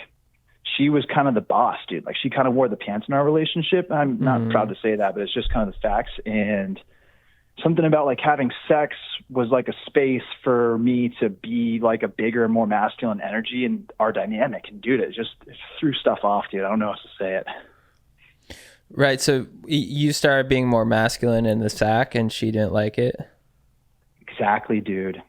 she was kind of the boss, dude. Like she kind of wore the pants in our relationship. I'm not proud to say that, but it's just kind of the facts. And something about like having sex was like a space for me to be like a bigger, more masculine energy in our dynamic. And dude, it threw stuff off, dude. I don't know how to say it. Right. So you started being more masculine in the sack and she didn't like it. Exactly, dude.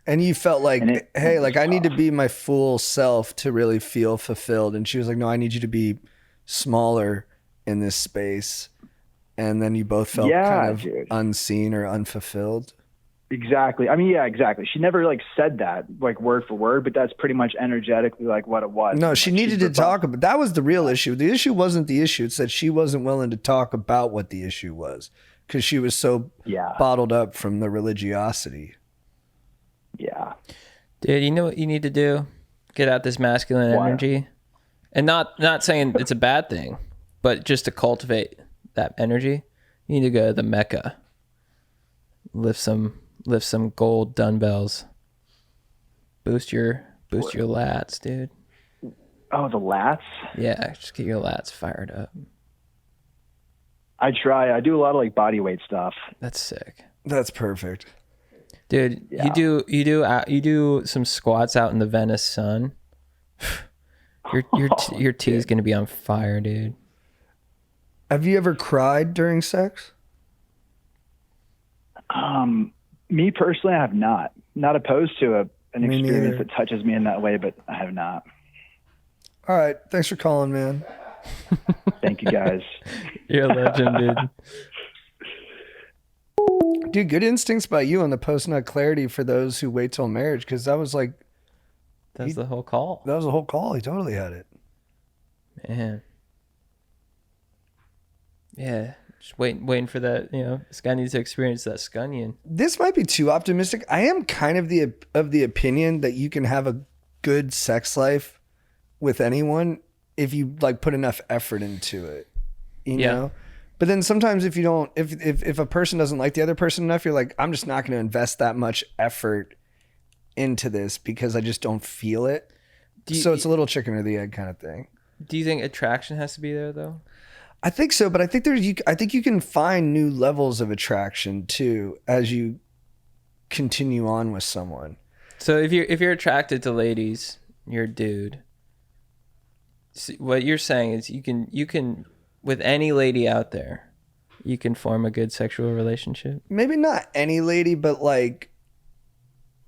And you felt like, hey, like I need to tough. be my full self to really feel fulfilled. And she was like, no, I need you to be smaller in this space. And then you both felt kind of dude. unseen or unfulfilled. Exactly. I mean, yeah, exactly. She never like said that like word for word, but that's pretty much energetically like what it was. No, And, she like, needed to talk about, that was the real issue. The issue wasn't the issue. It's that she wasn't willing to talk about what the issue was because she was so bottled up from the religiosity. Yeah. Dude, you know what you need to do? Get out this masculine energy. And not saying it's a bad thing, but just to cultivate that energy, you need to go to the Mecca. Lift some gold dumbbells. Boost your lats, dude. Oh, the lats? Yeah, just get your lats fired up. I try. I do a lot of like body weight stuff. That's sick. That's perfect. Dude, Yeah. you do some squats out in the Venice sun. Your T is gonna be on fire, dude. Have you ever cried during sex? Me personally, I have not. Not opposed to an Me experience neither. that touches me in that way, but I have not. All right. Thanks for calling, man. Thank you, guys. You're a legend, dude. Dude, good instincts by you on the post-nut clarity for those who wait till marriage, because that was like, That's the whole call. that was a whole call. He totally had it. Man. Yeah. Just waiting for that, this guy needs to experience that scunion. This might be too optimistic. I am kind of the opinion that you can have a good sex life with anyone if you like put enough effort into it. You know? But then sometimes if you don't, if a person doesn't like the other person enough, you're like, I'm just not going to invest that much effort into this because I just don't feel it. So it's a little chicken or the egg kind of thing. Do you think attraction has to be there though? I think so, but I think I think you can find new levels of attraction too as you continue on with someone. So if you're attracted to ladies, you're a dude. What you're saying is you can with any lady out there, you can form a good sexual relationship. Maybe not any lady, but like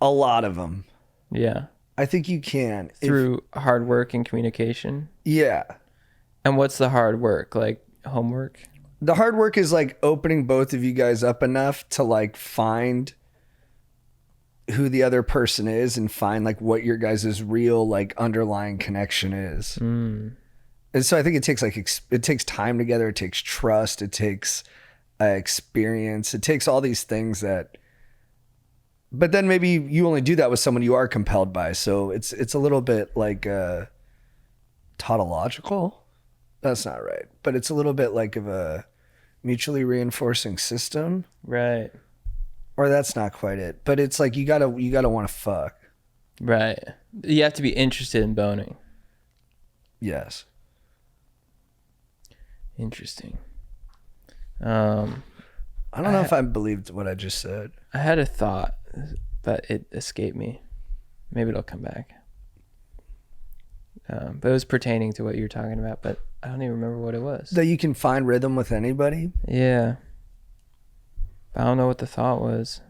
a lot of them. Yeah. I think you can. Through hard work and communication. Yeah. And what's the hard work? Like homework? The hard work is like opening both of you guys up enough to like find who the other person is and find like what your guys' real like underlying connection is. And so I think it takes like it takes time together, it takes trust, it takes experience, it takes all these things that, but then maybe you only do that with someone you are compelled by. So it's a little bit like tautological. That's not right, but it's a little bit like of a mutually reinforcing system. Right. Or that's not quite it, but it's like you gotta want to fuck. Right. You have to be interested in boning. Yes. Interesting. I don't know if I believed what I just said. I had a thought, but it escaped me. Maybe it'll come back. But it was pertaining to what you were talking about, but I don't even remember what it was. That you can find rhythm with anybody. Yeah. I don't know what the thought was.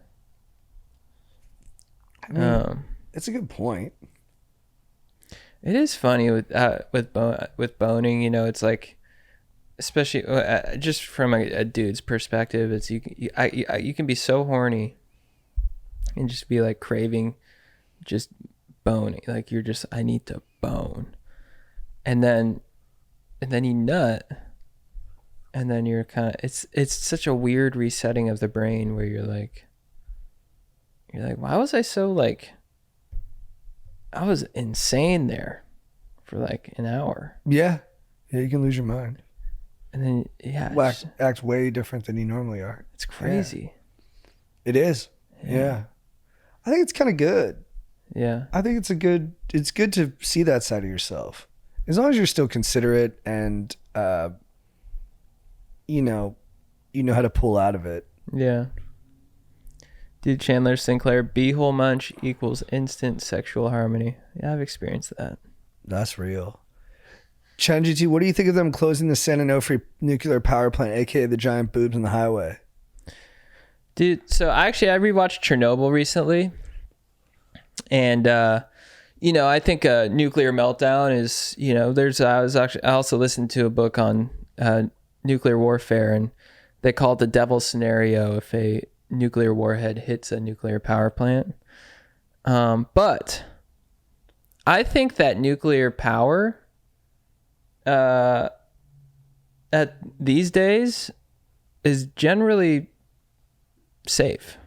I mean, it's a good point. It is funny with boning. It's like, especially just from a dude's perspective, it's you can be so horny and just be like craving just boning. Like you're just, I need to bone, and then you nut. And then you're kind of, it's such a weird resetting of the brain where you're like, why was I so like, I was insane there for like an hour. Yeah. Yeah, you can lose your mind. And then, yeah. Act way different than you normally are. It's crazy. Yeah. It is. Yeah. I think it's kind of good. Yeah. I think it's good to see that side of yourself. As long as you're still considerate and you know how to pull out of it. Yeah. Dude, Chandler Sinclair, beehole munch equals instant sexual harmony. Yeah, I've experienced that. That's real. Chanjiti, what do you think of them closing the San Onofre nuclear power plant, aka the giant boobs in the highway? Dude, so I rewatched Chernobyl recently. And I think a nuclear meltdown is, I also listened to a book on nuclear warfare, and they call it the devil's scenario if a nuclear warhead hits a nuclear power plant. But I think that nuclear power at these days is generally safe.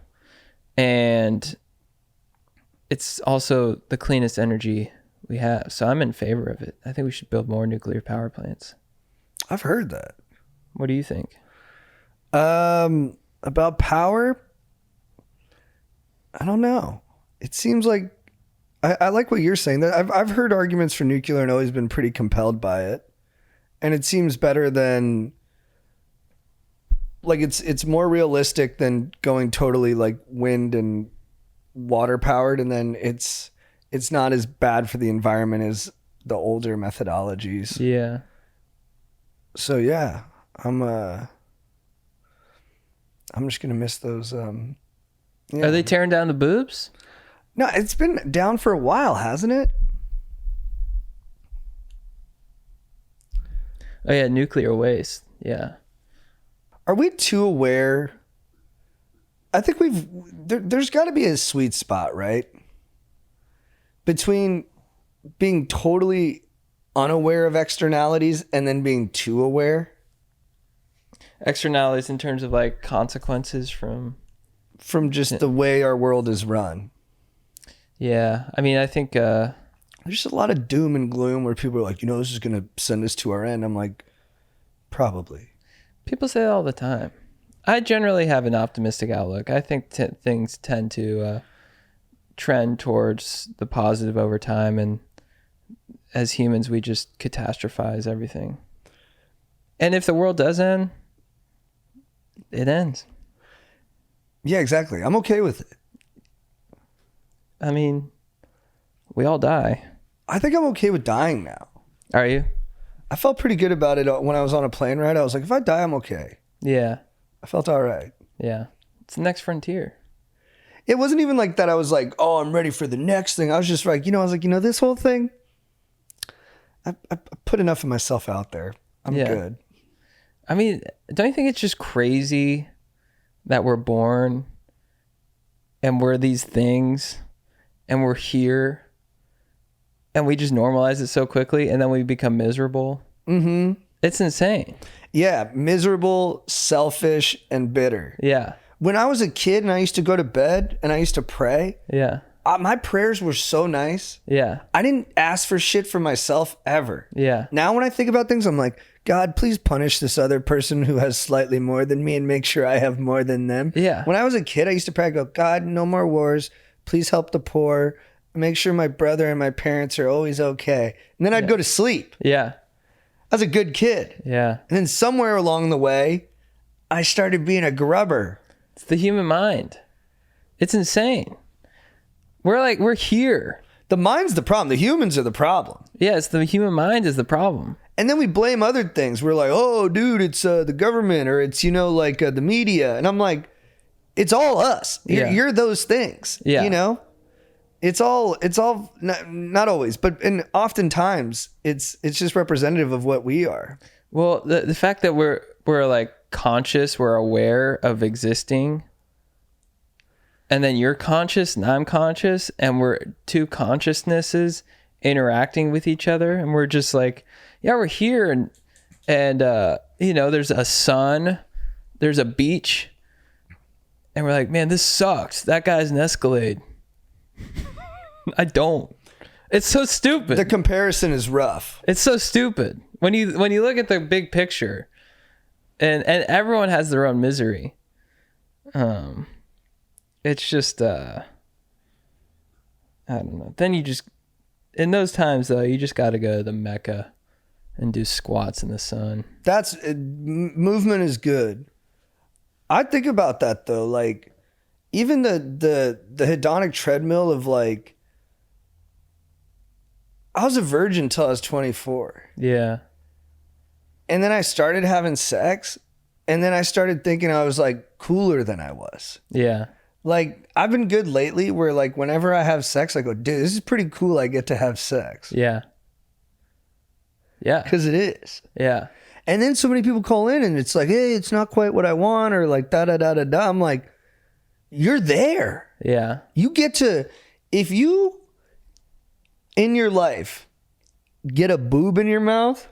And it's also the cleanest energy we have. So I'm in favor of it. I think we should build more nuclear power plants. I've heard that. What do you think? About power, I don't know. It seems like I like what you're saying. That I've heard arguments for nuclear and always been pretty compelled by it, and it seems better than like it's more realistic than going totally like wind and water powered, and then it's not as bad for the environment as the older methodologies. Yeah. So yeah, I'm just gonna miss those. Are they tearing down the boobs? No, it's been down for a while, hasn't it? Oh yeah, nuclear waste. Yeah. Are we too aware? I think there's got to be a sweet spot, right? Between being totally unaware of externalities and then being too aware. Externalities in terms of like consequences from just the way our world is run. Yeah. I mean, I think there's just a lot of doom and gloom where people are like, this is going to send us to our end. I'm like, probably. People say that all the time. I generally have an optimistic outlook. I think things tend to trend towards the positive over time, and as humans, we just catastrophize everything. And if the world does end, it ends. Yeah, exactly. I'm okay with it. I mean, we all die. I think I'm okay with dying now. Are you? I felt pretty good about it when I was on a plane ride. I was like, if I die, I'm okay. Yeah. I felt all right. Yeah. It's the next frontier. It wasn't even like that. I was like, oh, I'm ready for the next thing. I was just like, this whole thing, I put enough of myself out there. I'm good. I mean, don't you think it's just crazy that we're born and we're these things and we're here and we just normalize it so quickly and then we become miserable? Mm-hmm. It's insane. Yeah, miserable, selfish, and bitter. Yeah. When I was a kid and I used to go to bed and I used to pray, Yeah. My prayers were so nice. Yeah. I didn't ask for shit for myself ever. Yeah. Now when I think about things, I'm like, God, please punish this other person who has slightly more than me and make sure I have more than them. Yeah. When I was a kid, I used to pray, I go, God, no more wars. Please help the poor. Make sure my brother and my parents are always okay. And then I'd go to sleep. Yeah. I was a good kid. Yeah. And then somewhere along the way, I started being a grubber. It's the human mind. It's insane. We're here. The mind's the problem. The humans are the problem. Yeah, it's the human mind is the problem. And then we blame other things. We're like, oh, dude, it's the government, or it's, the media. And I'm like, it's all us. You're those things. Yeah. It's all not always, but oftentimes it's just representative of what we are. Well, the fact that we're like conscious, we're aware of existing, and then you're conscious and I'm conscious, and we're two consciousnesses interacting with each other, and we're just like, yeah, we're here, and there's a sun, there's a beach, and we're like, man, this sucks. That guy's an Escalade. I don't. It's so stupid. The comparison is rough. It's so stupid when you look at the big picture, and everyone has their own misery. It's just I don't know. Then in those times though, you just got to go to the Mecca and do squats in the sun. That's movement is good. I think about that though, like even the hedonic treadmill of like, I was a virgin till I was 24. Yeah. And then I started having sex, and then I started thinking I was like cooler than I was. Yeah. Like I've been good lately where like whenever I have sex, I go, dude, this is pretty cool. I get to have sex. Yeah. Yeah. Because it is. Yeah. And then so many people call in and it's like, hey, it's not quite what I want, or like da da da da da. I'm like, you're there. Yeah. You get to, if you in your life get a boob in your mouth,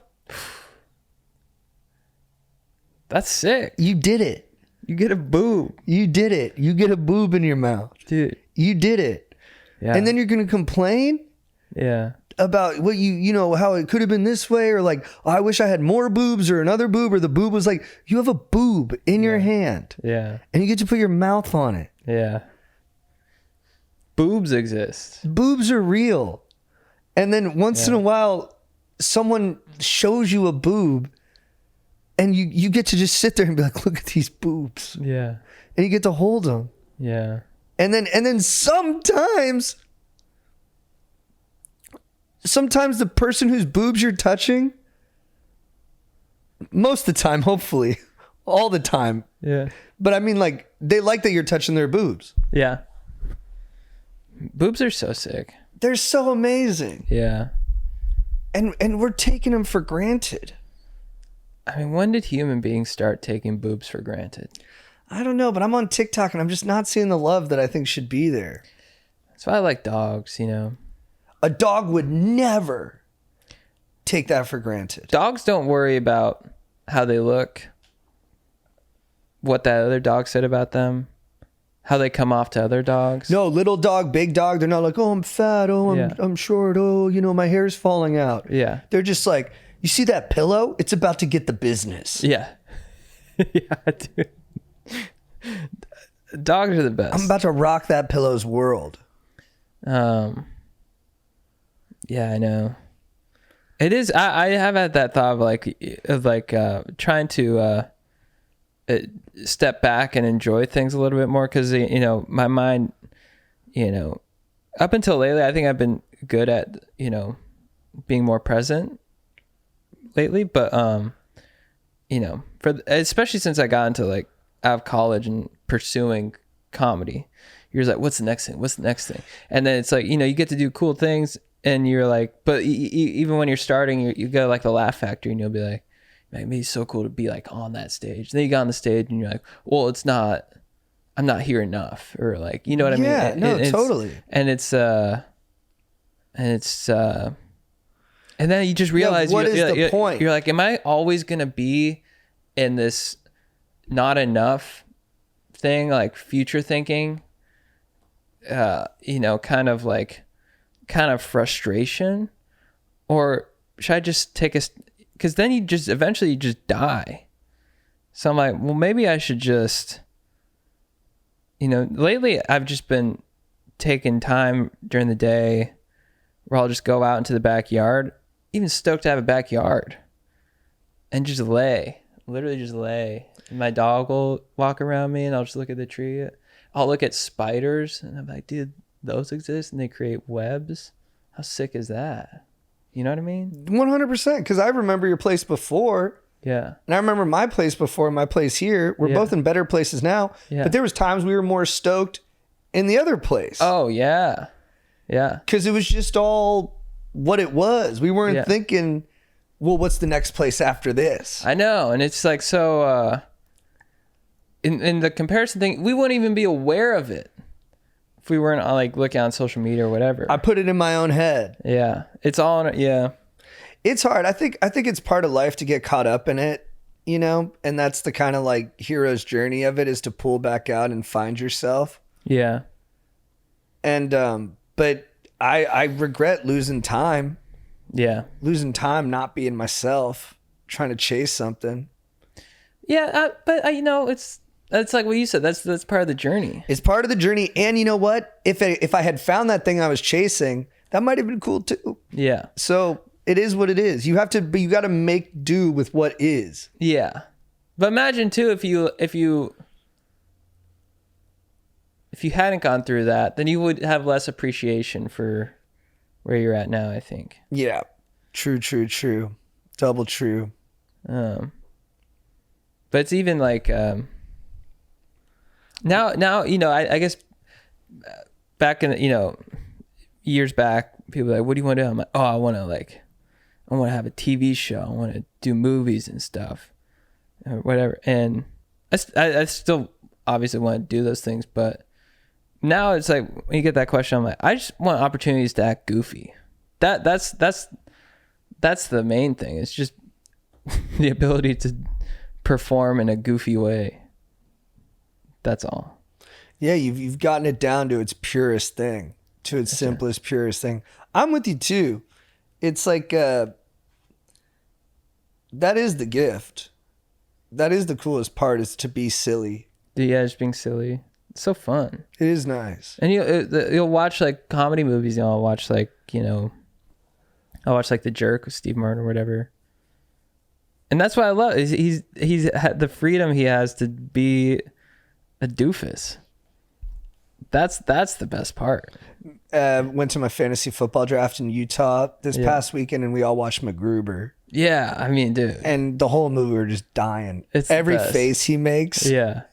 That's sick. you did it. You get a boob. You did it. You get a boob in your mouth. Dude. You did it. Yeah. And then you're going to complain yeah. about what you know, how it could have been this way, or like, oh, I wish I had more boobs or another boob, or the boob was like, you have a boob in your hand Yeah. and you get to put your mouth on it. Yeah. Boobs exist. Boobs are real. And then once in a while, someone shows you a boob and you get to just sit there and be like, look at these boobs. Yeah. And you get to hold them. Yeah. And then sometimes the person whose boobs you're touching, most of the time, hopefully, all the time. Yeah. But I mean, like, they like that you're touching their boobs. Yeah. Boobs are so sick. They're so amazing. Yeah. And we're taking them for granted. I mean, when did human beings start taking boobs for granted? I don't know, but I'm on TikTok and I'm just not seeing the love that I think should be there. That's why I like dogs, you know. A dog would never take that for granted. Dogs don't worry about how they look, what that other dog said about them, how they come off to other dogs. No, little dog, big dog, they're not like, oh, I'm fat, oh, I'm short, oh, you know, my hair's falling out. Yeah. They're just like, you see that pillow? It's about to get the business. Yeah. Yeah, dude. Dogs are the best. I'm about to rock that pillow's world. Yeah, I know. It is. I have had that thought of trying to step back and enjoy things a little bit more, because you know, my mind, you know, up until lately, I think I've been good at, you know, being more present lately, but you know, especially since I got into like out of college and pursuing comedy, you're just like, what's the next thing? What's the next thing? And then it's like, you know, you get to do cool things, and you're like, but even when you're starting, you go like the laugh factory, and you'll be like, man, it'd be so cool to be like on that stage. And then you go on the stage, and you're like, well, I'm not here enough, or like, you know what I mean? Yeah, no, totally. And then you just realize, what is the point? You're like, am I always gonna be in this not enough thing, like future thinking, you know, kind of frustration, or should I just take because then you just eventually just die. So I'm like, well, maybe I should just, you know, lately I've just been taking time during the day where I'll just go out into the backyard, even stoked to have a backyard, and just literally just lay. And my dog will walk around me, and I'll just look at the tree. I'll look at spiders, and I'm like, dude, those exist, and they create webs. How sick is that? You know what I mean? 100%. Because I remember your place before. Yeah. And I remember my place before, my place here. We're both in better places now. Yeah. But there was times we were more stoked in the other place. Oh, yeah. Yeah. Because it was just all what it was. We weren't thinking, well, what's the next place after this? I know. And it's like, so in the comparison thing, we wouldn't even be aware of it if we weren't like looking on social media or whatever. I put it in my own head. Yeah. It's all in, yeah. It's hard. I think it's part of life to get caught up in it, you know, and that's the kind of like hero's journey of it, is to pull back out and find yourself. Yeah. And but I regret losing time. Yeah. Losing time not being myself, trying to chase something. Yeah, but you know, it's like what you said. That's part of the journey. It's part of the journey. And you know what? If I had found that thing I was chasing, That might have been cool too. Yeah. So it is what it is. You got to make do with what is. Yeah. But imagine too, if you hadn't gone through that, then you would have less appreciation for where you're at now, I think. Yeah. True. Double true. But it's even like now I guess back in years back, people were like, what do you want to do? I'm like, oh, I want to have a TV show. I want to do movies and stuff or whatever. And I still obviously want to do those things, but now it's like when you get that question, I'm like, I just want opportunities to act goofy. That's the main thing. It's just the ability to perform in a goofy way. That's all. Yeah, you've gotten it down to its purest thing, to its simplest, purest thing. I'm with you too. It's like that is the gift. That is the coolest part, is to be silly. Yeah, just being silly. It's so fun. It is nice. And you'll watch like comedy movies. I'll watch like I'll watch like The Jerk with Steve Martin or whatever. And that's what I love. Is he's had the freedom he has to be a doofus. That's the best part. Went to my fantasy football draft in Utah this past weekend, and we all watched MacGruber. Yeah, I mean, dude. And the whole movie, we're just dying. It's the every best. face he makes. Yeah.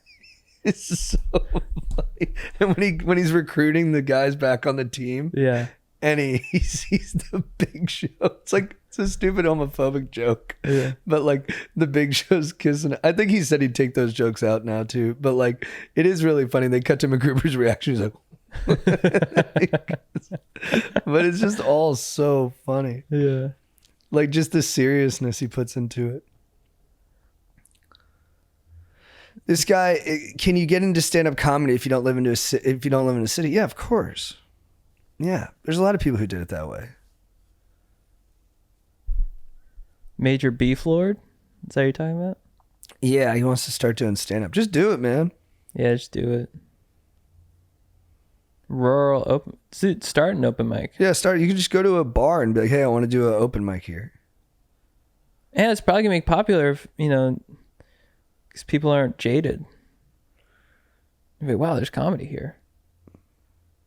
It's so funny. And when he's recruiting the guys back on the team, Yeah. and he sees the Big Show. It's a stupid homophobic joke. Yeah. But like the Big Show's kissing. I think he said he'd take those jokes out now too. But like it is really funny. They cut to MacGruber's reaction. He's like, but it's just all so funny. Yeah. Like just the seriousness he puts into it. This guy, can you get into stand-up comedy if you don't live in a city? Yeah, of course. Yeah, there's a lot of people who did it that way. Major Beef Lord? Is that what you're talking about? Yeah, he wants to start doing stand-up. Just do it, man. Yeah, just do it. Rural open. Start an open mic. Yeah, start. You can just go to a bar and be like, hey, I want to do an open mic here. And it's probably going to make popular if, because people aren't jaded. You're like, wow, there's comedy here.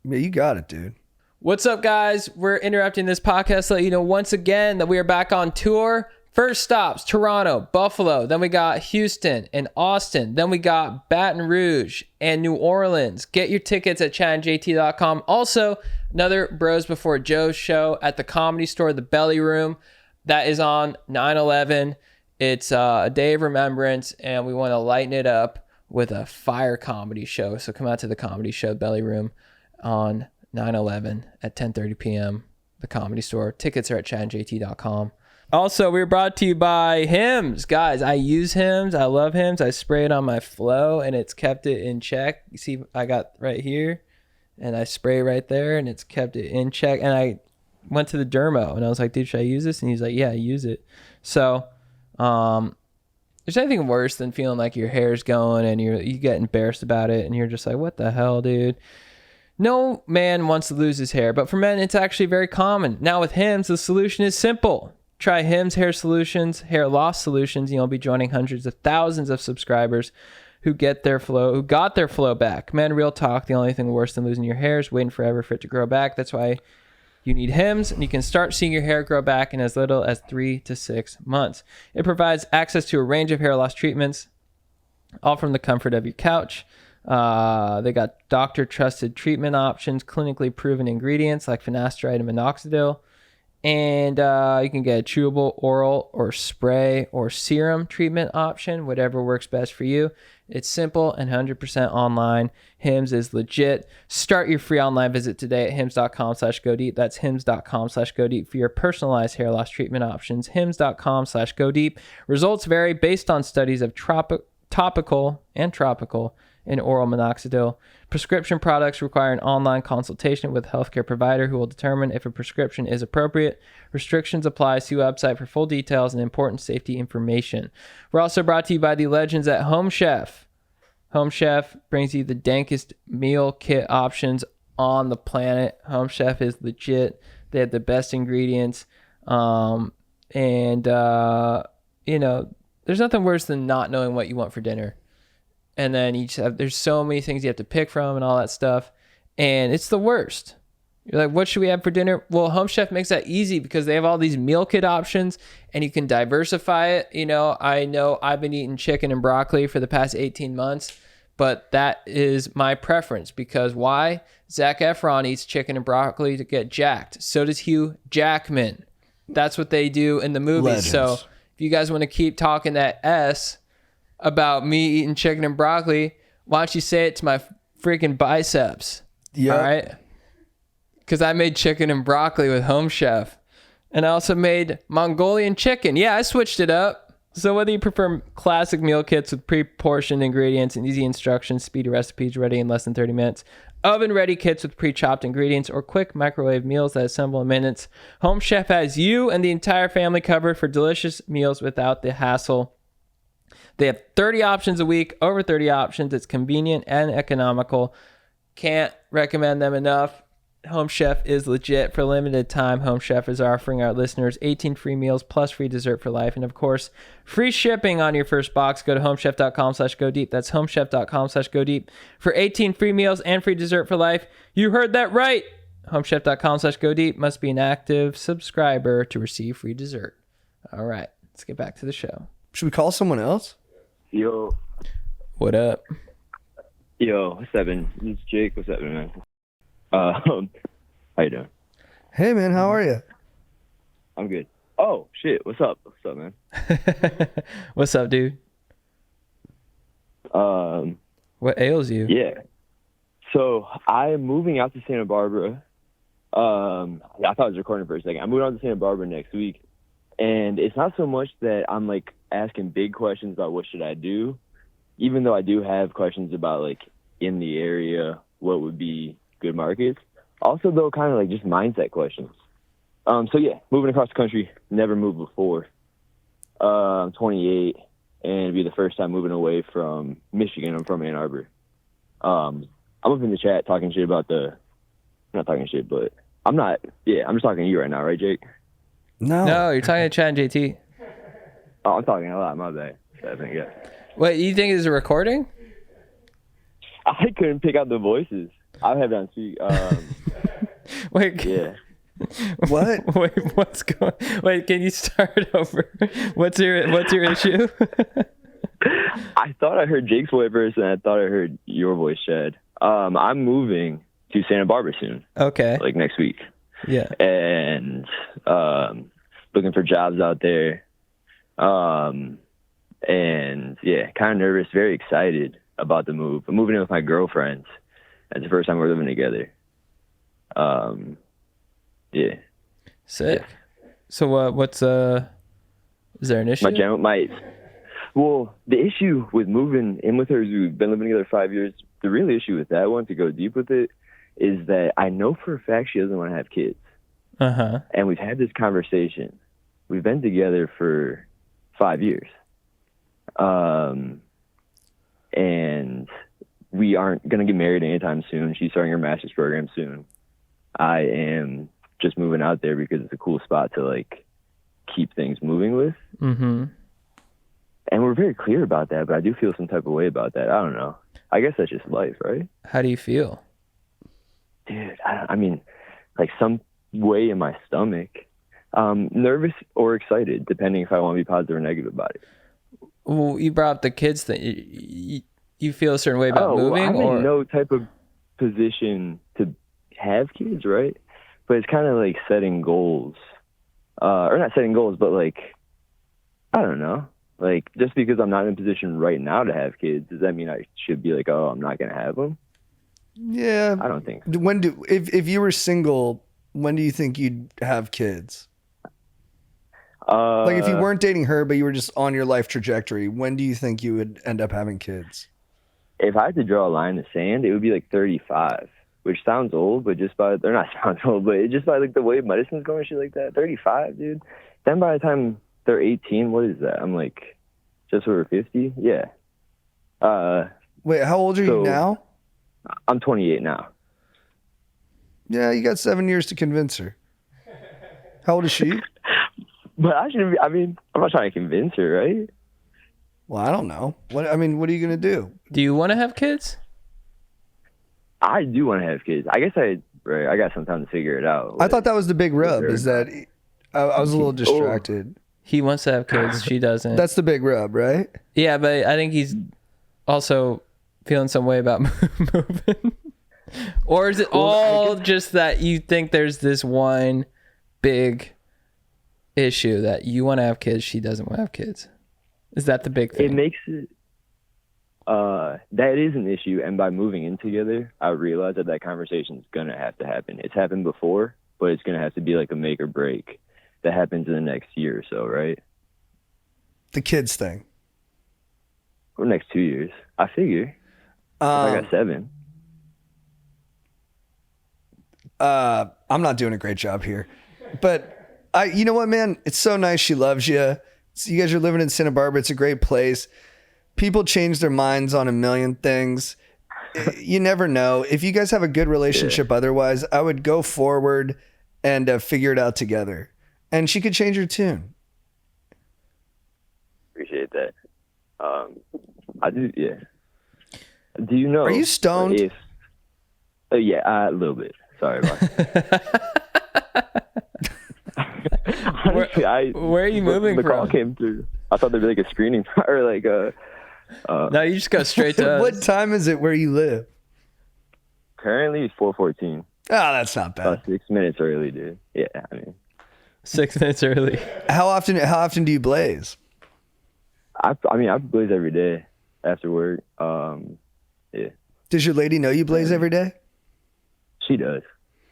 Yeah, you got it, dude. What's up, guys? We're interrupting this podcast to let you know once again that we are back on tour. First stops, Toronto, Buffalo. Then we got Houston and Austin. Then we got Baton Rouge and New Orleans. Get your tickets at chatandjt.com. Also, another Bros Before Joe show at the Comedy Store, the Belly Room. That is on 9/11. It's a day of remembrance, and we want to lighten it up with a fire comedy show. So come out to the Comedy Show, Belly Room, on 9/11 at 10:30 p.m. The Comedy Store. Tickets are at chatandjt.com. Also, we're brought to you by Hims. Guys, I use Hims. I love Hims. I spray it on my flow, and it's kept it in check. You see, I got right here, and I spray right there, and it's kept it in check. And I went to the dermo, and I was like, dude, should I use this? And he's like, yeah, use it. So, there's anything worse than feeling like your hair's going, and you get embarrassed about it, and you're just like, what the hell, dude? No man wants to lose his hair, but for men, it's actually very common. Now with Hims, the solution is simple. Try Hims Hair Solutions, hair loss solutions, and you'll be joining hundreds of thousands of subscribers who got their flow back. Man, real talk, the only thing worse than losing your hair is waiting forever for it to grow back. That's why you need Hims, and you can start seeing your hair grow back in as little as 3 to 6 months. It provides access to a range of hair loss treatments, all from the comfort of your couch. They got doctor-trusted treatment options, clinically proven ingredients like finasteride and minoxidil. And you can get a chewable, oral, or spray or serum treatment option, whatever works best for you. It's simple and 100% online. Hims is legit. Start your free online visit today at hims.com/go deep. That's hims.com/go deep for your personalized hair loss treatment options. Hims.com/go deep. Results vary based on studies of topical and oral minoxidil. Prescription products require an online consultation with a healthcare provider who will determine if a prescription is appropriate. Restrictions apply. See website for full details and important safety information. We're also brought to you by the legends at Home Chef. Home Chef brings you the dankest meal kit options on the planet. Home Chef is legit. They have the best ingredients. And you know, there's nothing worse than not knowing what you want for dinner. And then there's so many things you have to pick from and all that stuff. And it's the worst. You're like, what should we have for dinner? Well, Home Chef makes that easy because they have all these meal kit options and you can diversify it. You know I've been eating chicken and broccoli for the past 18 months, but that is my preference because why? Zac Efron eats chicken and broccoli to get jacked. So does Hugh Jackman. That's what they do in the movies. Legends. So if you guys want to keep talking that S about me eating chicken and broccoli, why don't you say it to my freaking biceps? Yep. All right. Because I made chicken and broccoli with Home Chef. And I also made Mongolian chicken. Yeah, I switched it up. So whether you prefer classic meal kits with pre-portioned ingredients and easy instructions, speedy recipes ready in less than 30 minutes, oven-ready kits with pre-chopped ingredients, or quick microwave meals that assemble in minutes, Home Chef has you and the entire family covered for delicious meals without the hassle. They have 30 options a week, over 30 options. It's convenient and economical. Can't recommend them enough. Home Chef is legit. For a limited time, Home Chef is offering our listeners 18 free meals plus free dessert for life. And of course, free shipping on your first box. Go to homechef.com/go deep. That's homechef.com/go deep for 18 free meals and free dessert for life. You heard that right. Homechef.com/go deep. Must be an active subscriber to receive free dessert. All right, let's get back to the show. Should we call someone else? Yo, What up? what's up, man? This is Jake. What's up, man? How you doing? Hey, man, how are you? I'm good. Oh, shit. What's up? What's up, man? What's up, dude? What ails you? Yeah. So I'm moving out to Santa Barbara. I thought I was recording for a second. I'm moving out to Santa Barbara next week. And it's not so much that I'm like asking big questions about what should I do, even though I do have questions about like in the area, what would be good markets. Also, though, kind of like just mindset questions. So yeah, moving across the country, never moved before. I'm 28, and it'll be the first time moving away from Michigan. I'm from Ann Arbor. I'm up in the chat talking shit about not talking shit, but I'm not. Yeah, I'm just talking to you right now, right, Jake? No, you're talking to Chad and JT. Oh, I'm talking a lot. My bad. I think yeah. Wait, you think it's a recording? I couldn't pick out the voices. I have it on speak. Wait. Yeah. What? Wait, what's going? Wait, can you start over? What's your issue? I thought I heard Jake's voice first, and I thought I heard your voice, Chad. I'm moving to Santa Barbara soon, Okay. like next week, Yeah. and looking for jobs out there. And yeah, kind of nervous, very excited about the move. I'm moving in with my girlfriend. It's the first time we're living together. Yeah. Sick. So what's is there an issue? Well, the issue with moving in with her is we've been living together 5 years. The real issue with that one, to go deep with it, is that I know for a fact she doesn't want to have kids. Uh-huh. And we've had this conversation. We've been together for 5 years. And we aren't going to get married anytime soon. She's starting her master's program soon. I am just moving out there because it's a cool spot to like keep things moving with. Mm-hmm. And we're very clear about that, but I do feel some type of way about that. I don't know. I guess that's just life, right? How do you feel? Dude, I mean, like some way in my stomach. Nervous or excited, depending if I want to be positive or negative about it. Well, you brought up the kids thing. You feel a certain way about moving? I'm or in no type of position to have kids, right? But it's kind of like setting goals. Or not setting goals, but like, I don't know. Like, just because I'm not in a position right now to have kids, does that mean I should be like, oh, I'm not going to have them? Yeah. I don't think so. If you were single, when do you think you'd have kids? Like if you weren't dating her, but you were just on your life trajectory, when do you think you would end up having kids? If I had to draw a line in the sand, it would be like 35, which sounds old, but just by, or not sounds old, but just by like the way medicine's going and shit like that, 35, dude. Then by the time they're 18, what is that? I'm like just over 50. Yeah. Wait, how old are you now? I'm 28 now. Yeah, you got 7 years to convince her. How old is she? But I shouldn't be. I mean, I'm not trying to convince her, right? Well, I don't know. What are you gonna do? Do you want to have kids? I do want to have kids. I guess I got some time to figure it out. I thought that was the big rub. Is that I was a little distracted. He wants to have kids. She doesn't. That's the big rub, right? Yeah, but I think he's also feeling some way about moving. Or is it all just that you think there's this one big issue that you want to have kids, she doesn't want to have kids? Is that the big thing? It makes it. That is an issue, and by moving in together, I realize that conversation is gonna have to happen. It's happened before, but it's gonna have to be like a make or break that happens in the next year or so, right? The kids thing. Or next 2 years, I figure. I got 7. I'm not doing a great job here, but you know what, man? It's so nice. She loves you. So you guys are living in Santa Barbara. It's a great place. People change their minds on a million things. You never know. If you guys have a good relationship, otherwise, I would go forward and figure it out together. And she could change her tune. Appreciate that. I do. Yeah. Do you know? Are you stoned? If, yeah, a little bit. Sorry about that. Honestly, where are you moving the from? call came through. I thought there'd be like a screening or like a. No, you just go straight to us. What time is it where you live? Currently, it's 4:14. Oh, that's not bad. About 6 minutes early, dude. Yeah, I mean, 6 minutes early. How often do you blaze? I blaze every day after work. Yeah. Does your lady know you blaze every day? She does.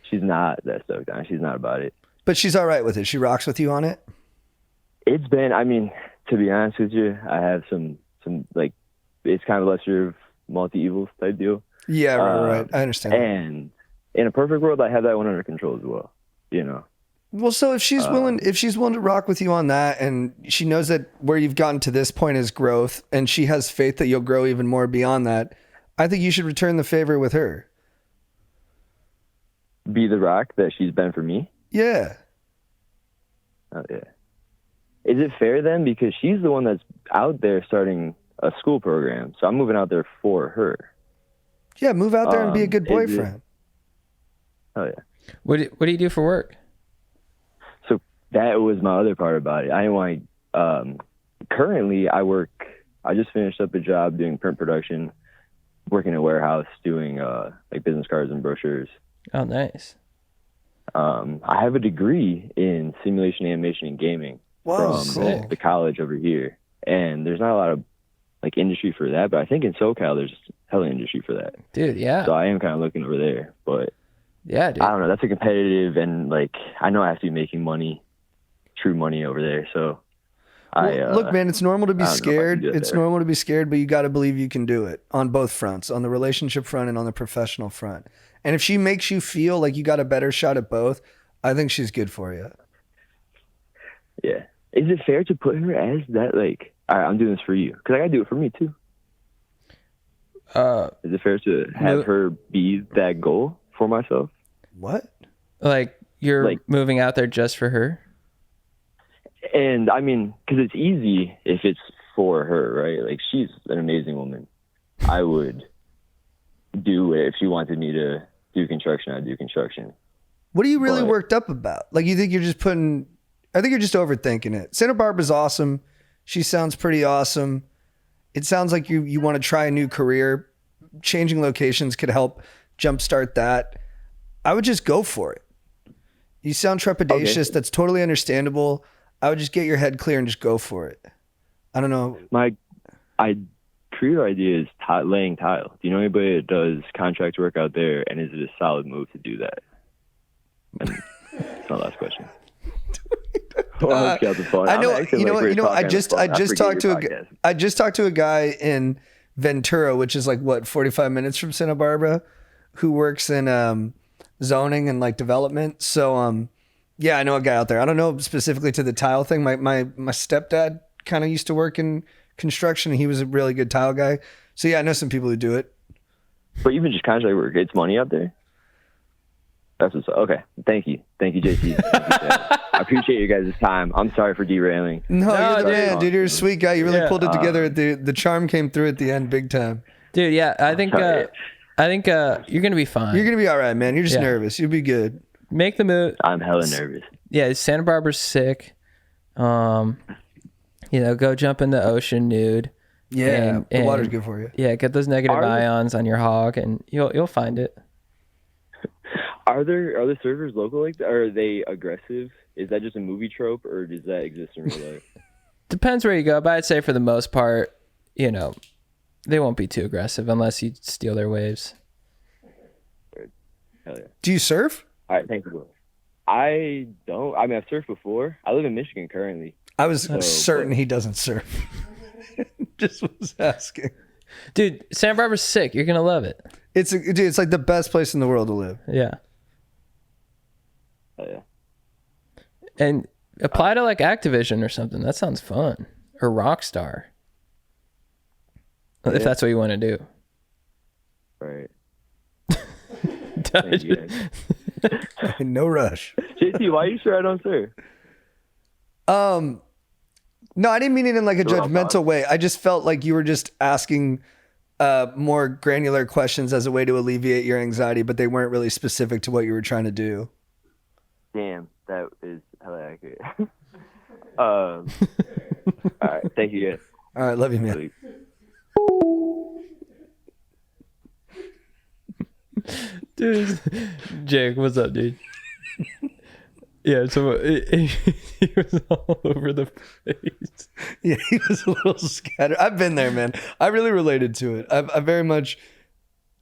She's not that stoked on it. She's not about it. But she's all right with it. She rocks with you on it? It's been, I mean, to be honest with you, I have some like, it's kind of lesser of multi-evils type deal. Yeah, right. I understand. And in a perfect world, I have that one under control as well, you know? Well, so if she's willing to rock with you on that, and she knows that where you've gotten to this point is growth, and she has faith that you'll grow even more beyond that, I think you should return the favor with her. Be the rock that she's been for me? Yeah. Oh, yeah. Is it fair then? Because she's the one that's out there starting a school program. So I'm moving out there for her. Yeah, move out there and be a good boyfriend. Oh, yeah. What do you do for work? So that was my other part about it. I didn't want currently I just finished up a job doing print production, working in a warehouse, doing like business cards and brochures. Oh, nice. I have a degree in simulation, animation, and gaming from the college over here. And there's not a lot of like industry for that, but I think in SoCal there's hella industry for that. Dude, yeah. So I am kind of looking over there, but yeah, dude. I don't know. That's a competitive, and like I know I have to be making money, true money over there. So look, man, it's normal to be scared. It's normal to be scared, but you got to believe you can do it on both fronts, on the relationship front and on the professional front. And if she makes you feel like you got a better shot at both, I think she's good for you. Yeah. Is it fair to put her as that, like, all right, I'm doing this for you? Because I got to do it for me, too. Is it fair to have her be that goal for myself? What? Like, you're moving out there just for her? And, I mean, because it's easy if it's for her, right? Like, she's an amazing woman. I would do it if she wanted me to do construction, I'd do construction. What are you really worked up about? Like, you think you're just I think you're just overthinking it. Santa Barbara's awesome. She sounds pretty awesome. It sounds like you want to try a new career. Changing locations could help jumpstart that. I would just go for it. You sound trepidatious. Okay. That's totally understandable. I would just get your head clear and just go for it. I don't know. My career idea is laying tile. Do you know anybody that does contract work out there, and is it a solid move to do that? And that's my last question. I know. You know. I just talked to a guy in Ventura, which is like what 45 minutes from Santa Barbara, who works in zoning and like development. So yeah, I know a guy out there. I don't know specifically to the tile thing. My stepdad kind of used to work in construction, and he was a really good tile guy. So yeah, I know some people who do it. But even just contract work, it's money out there. That's what's okay. Thank you, JT. Thank you, Chad. I appreciate you guys' time. I'm sorry for derailing. No, you're the dude. man, dude. You're a sweet guy. You really Yeah. pulled it together. The charm came through at the end, big time. Dude, yeah, I think you're gonna be fine. You're gonna be all right, man. You're just Yeah. nervous. You'll be good. Make the move. I'm hella nervous. Yeah, Santa Barbara's sick. Go jump in the ocean nude. Yeah, the and- water's good for you. Yeah, get those negative ions on your hog, and you'll find it. Are there surfers local like that? Are they aggressive? Is that just a movie trope, or does that exist in real life? Depends where you go, but I'd say for the most part, they won't be too aggressive unless you steal their waves. Hell yeah. Do you surf? All right, thank you. I don't. I mean, I've surfed before. I live in Michigan currently. I was certain he doesn't surf. Just was asking. Dude, Santa Barbara's sick. You're gonna love it. It's like the best place in the world to live. Yeah. Hell yeah. And apply to like Activision or something. That sounds fun. Or Rockstar. If that's what you want to do. Right. Thank you, guys. No rush. JT, why are you sure I don't surf? No, I didn't mean it in like a You're judgmental welcome. way. I just felt like you were just asking more granular questions as a way to alleviate your anxiety, but they weren't really specific to what you were trying to do. Damn, that is hella accurate. All right, thank you guys. All right, love you, man. Dude, Jake, what's up, dude? Yeah, so he was all over the place. Yeah, he was a little scattered. I've been there, man. I really related to it. I very much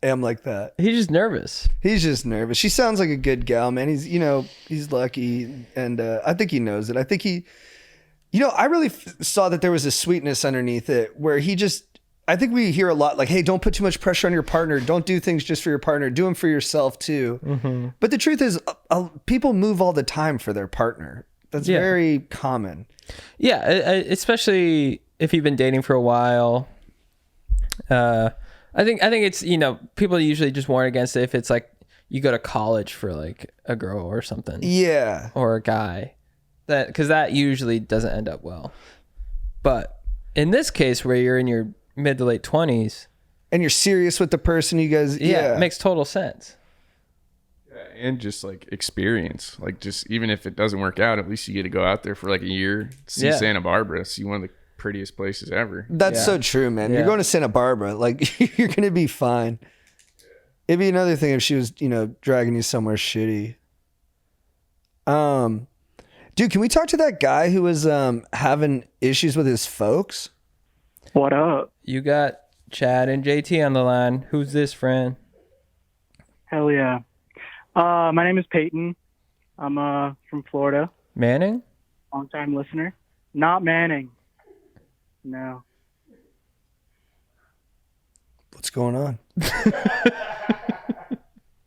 am like that. He's just nervous. He's just nervous. She sounds like a good gal, man. He's lucky, and I think he knows it. I think I really saw that there was a sweetness underneath it where I think we hear a lot like, hey, don't put too much pressure on your partner. Don't do things just for your partner. Do them for yourself too. Mm-hmm. But the truth is, people move all the time for their partner. That's very common. Yeah, especially if you've been dating for a while. I think it's, people usually just warn against it if it's like you go to college for like a girl or something. Yeah. Or a guy. Because that usually doesn't end up well. But in this case where you're in your mid to late 20s and you're serious with the person, you guys, it makes total sense. Yeah, and just like experience, like just even if it doesn't work out, at least you get to go out there for like a year, see Santa Barbara, see one of the prettiest places ever. That's so true, man. Yeah. You're going to Santa Barbara, like you're gonna be fine. It'd be another thing if she was dragging you somewhere shitty. Dude, can we talk to that guy who was having issues with his folks? What up? You got Chad and JT on the line. Who's this, friend? Hell yeah. My name is Peyton. I'm from Florida. Manning? Long time listener. Not Manning. No. What's going on?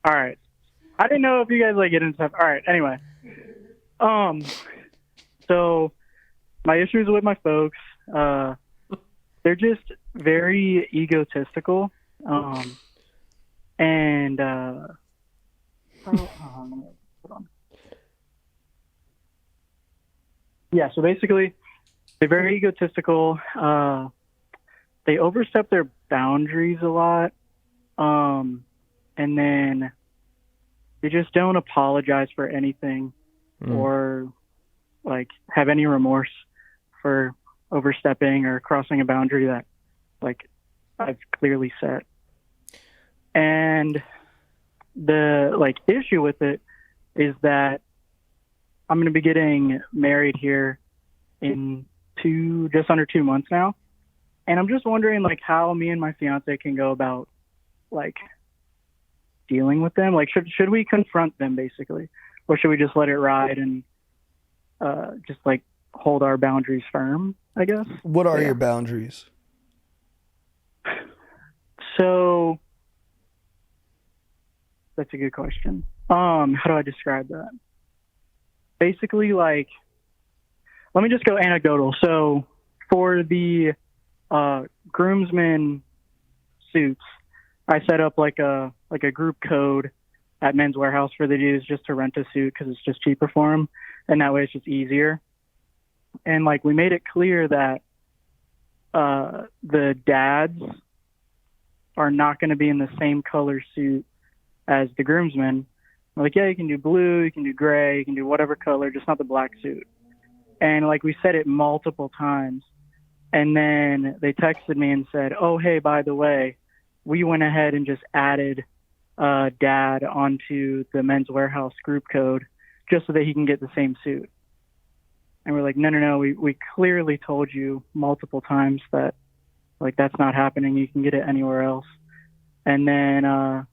All right. I didn't know if you guys get into stuff. All right. Anyway. So my issues with my folks, they're just very egotistical. And hold on. Yeah, so basically they're very egotistical. They overstep their boundaries a lot. And then they just don't apologize for anything or have any remorse for overstepping or crossing a boundary that I've clearly set. And the issue with it is that I'm going to be getting married here in just under 2 months now. And I'm just wondering how me and my fiance can go about dealing with them. Should we confront them basically, or should we just let it ride and just hold our boundaries firm, I guess? What are your boundaries? So that's a good question. How do I describe that? Basically, let me just go anecdotal. So for the groomsmen suits, I set up a group code at Men's Warehouse for the dudes just to rent a suit because it's just cheaper for them, and that way it's just easier. And like we made it clear that the dads are not going to be in the same color suit as the groomsmen. We're like, yeah, you can do blue, you can do gray, you can do whatever color, just not the black suit. And like we said it multiple times. And then they texted me and said, oh, hey, by the way, we went ahead and just added dad onto the Men's Warehouse group code just so that he can get the same suit. And we're like, no, we clearly told you multiple times that like that's not happening. You can get it anywhere else. And then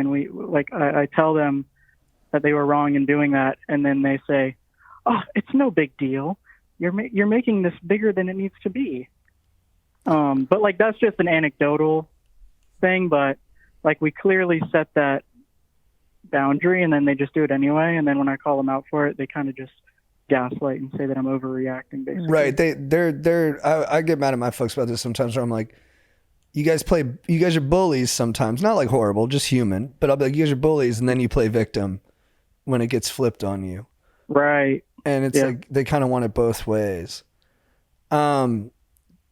we like I tell them that they were wrong in doing that, and then they say, "Oh, it's no big deal. You're making this bigger than it needs to be." But like that's just an anecdotal thing. But like we clearly set that boundary, and then they just do it anyway. And then when I call them out for it, they kind of just gaslight and say that I'm overreacting. Basically, Right? I get mad at my folks about this sometimes. Where I'm like, you guys are bullies sometimes, not like horrible, just human. But I'll be like, you guys are bullies, and then you play victim when it gets flipped on you. Right. And it's like they kind of want it both ways. Do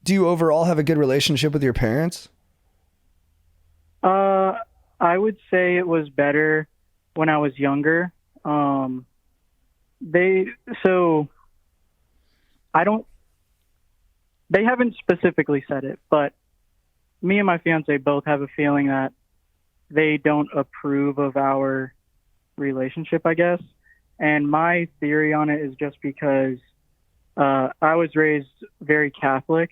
you overall have a good relationship with your parents? I would say it was better when I was younger. They haven't specifically said it, but me and my fiance both have a feeling that they don't approve of our relationship, I guess. And my theory on it is just because I was raised very Catholic,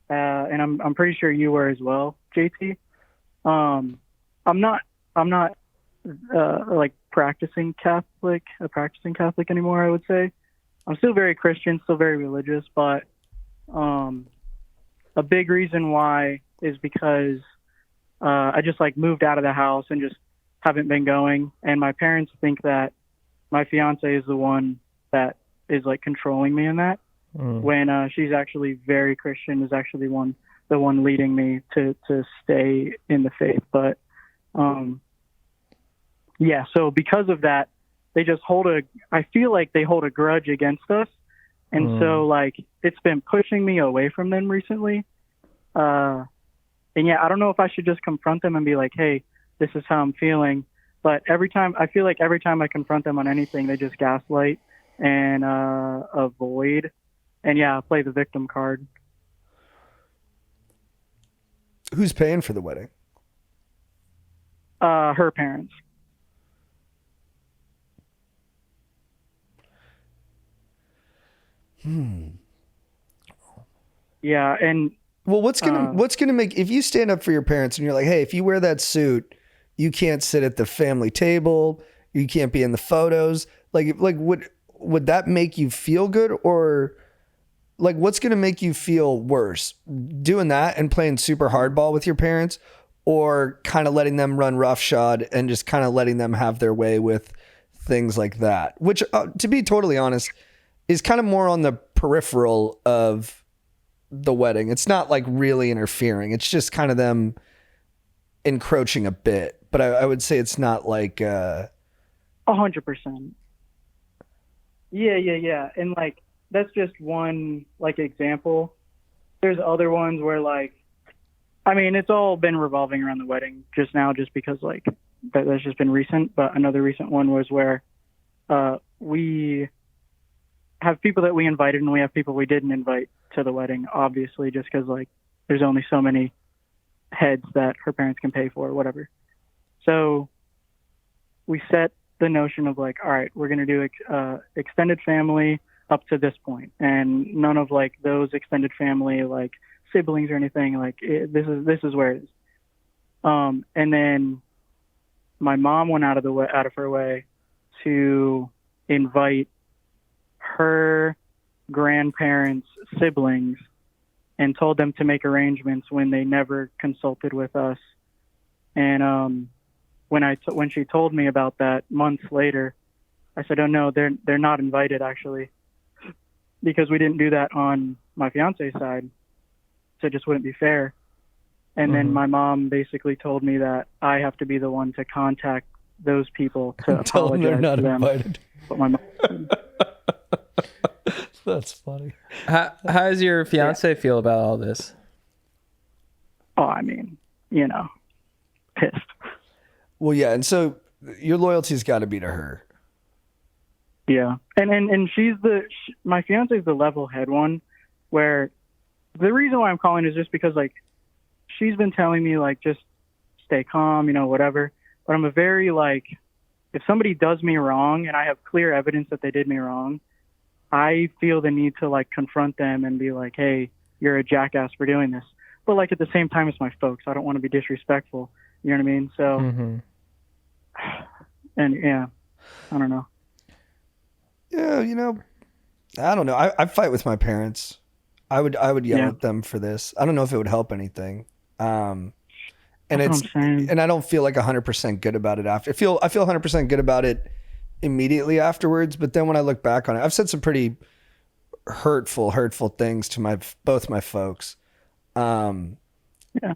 and I'm pretty sure you were as well, JT. I'm not like a practicing Catholic anymore, I would say. I'm still very Christian, still very religious, but a big reason why is because I just like moved out of the house and just haven't been going. And my parents think that my fiance is the one that is like controlling me in that, when she's actually very Christian, is actually the one leading me to stay in the faith. But yeah, so because of that, they just I feel like they hold a grudge against us. And so like it's been pushing me away from them recently. And yeah, I don't know if I should just confront them and be like, hey, this is how I'm feeling. But I feel like every time I confront them on anything, they just gaslight and avoid. And yeah, play the victim card. Who's paying for the wedding? Her parents. Yeah, and well, what's gonna make, if you stand up for your parents and you're like, hey, if you wear that suit, you can't sit at the family table, you can't be in the photos. Like would that make you feel good, or like what's gonna make you feel worse, doing that and playing super hardball with your parents, or kind of letting them run roughshod and just kind of letting them have their way with things like that? Which, to be totally honest, is kind of more on the peripheral of the wedding. It's not like really interfering. It's just kind of them encroaching a bit. But I would say it's not like 100%. Yeah. And like that's just one like example. There's other ones where like, I mean, it's all been revolving around the wedding just now, just because like that's just been recent. But another recent one was where we have people that we invited and we have people we didn't invite to the wedding, obviously, just because like there's only so many heads that her parents can pay for or whatever. So we set the notion of like, all right, we're going to do extended family up to this point, and none of like those extended family like siblings or anything. Like this is where it is. And then my mom went out of her way to invite her grandparents' siblings and told them to make arrangements when they never consulted with us. And when she told me about that months later, I said, oh no, they're not invited actually, because we didn't do that on my fiance's side, so it just wouldn't be fair. And then my mom basically told me that I have to be the one to contact those people to Tell them apologize they're not to them. invited. But my mom, That's funny. How does your fiance feel about all this? oh, I mean, pissed. Well, yeah, and so your loyalty's got to be to her. Yeah, and she's my fiance's the level head one, where the reason why I'm calling is just because like she's been telling me like just stay calm, whatever. But I'm a very like, if somebody does me wrong and I have clear evidence that they did me wrong, I feel the need to like confront them and be like, hey, you're a jackass for doing this. But like at the same time, it's my folks. I don't want to be disrespectful. You know what I mean? So, and yeah, I don't know. Yeah, I don't know. I fight with my parents. I would yell at them for this. I don't know if it would help anything. And That's what I'm saying. and I don't feel like 100% good about it after. I feel 100% good about it immediately afterwards, but then when I look back on it, I've said some pretty hurtful things to both my folks. And yeah,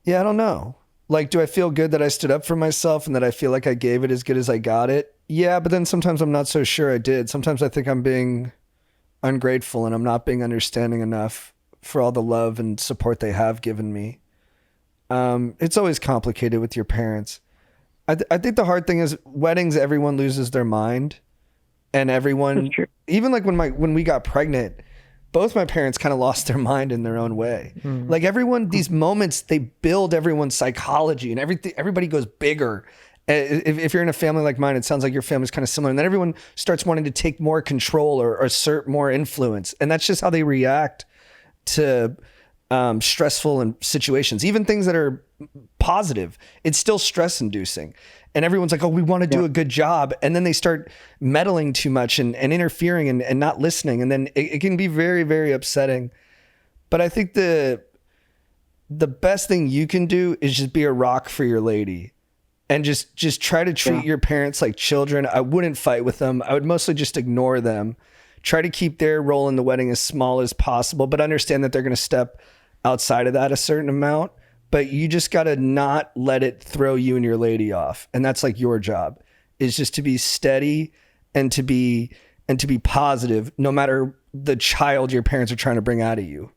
I don't know. Like, do I feel good that I stood up for myself and that I feel like I gave it as good as I got it? Yeah, but then sometimes I'm not so sure I did. Sometimes I think I'm being ungrateful and I'm not being understanding enough for all the love and support they have given me. It's always complicated with your parents. I think the hard thing is weddings, everyone loses their mind, and everyone, even like when we got pregnant, both my parents kind of lost their mind in their own way. Like everyone, these moments, they build everyone's psychology and everybody goes bigger. If you're in a family like mine, it sounds like your family's kind of similar. And then everyone starts wanting to take more control or assert more influence. And that's just how they react to stressful situations, even things that are positive. It's still stress inducing. And everyone's like, oh, we want to do a good job. And then they start meddling too much and interfering and not listening. And then it can be very, very upsetting. But I think the best thing you can do is just be a rock for your lady and just try to treat your parents like children. I wouldn't fight with them. I would mostly just ignore them. Try to keep their role in the wedding as small as possible, but understand that they're going to step outside of that a certain amount. But you just got to not let it throw you and your lady off. And that's like your job, is just to be steady and to be positive, no matter the child your parents are trying to bring out of you.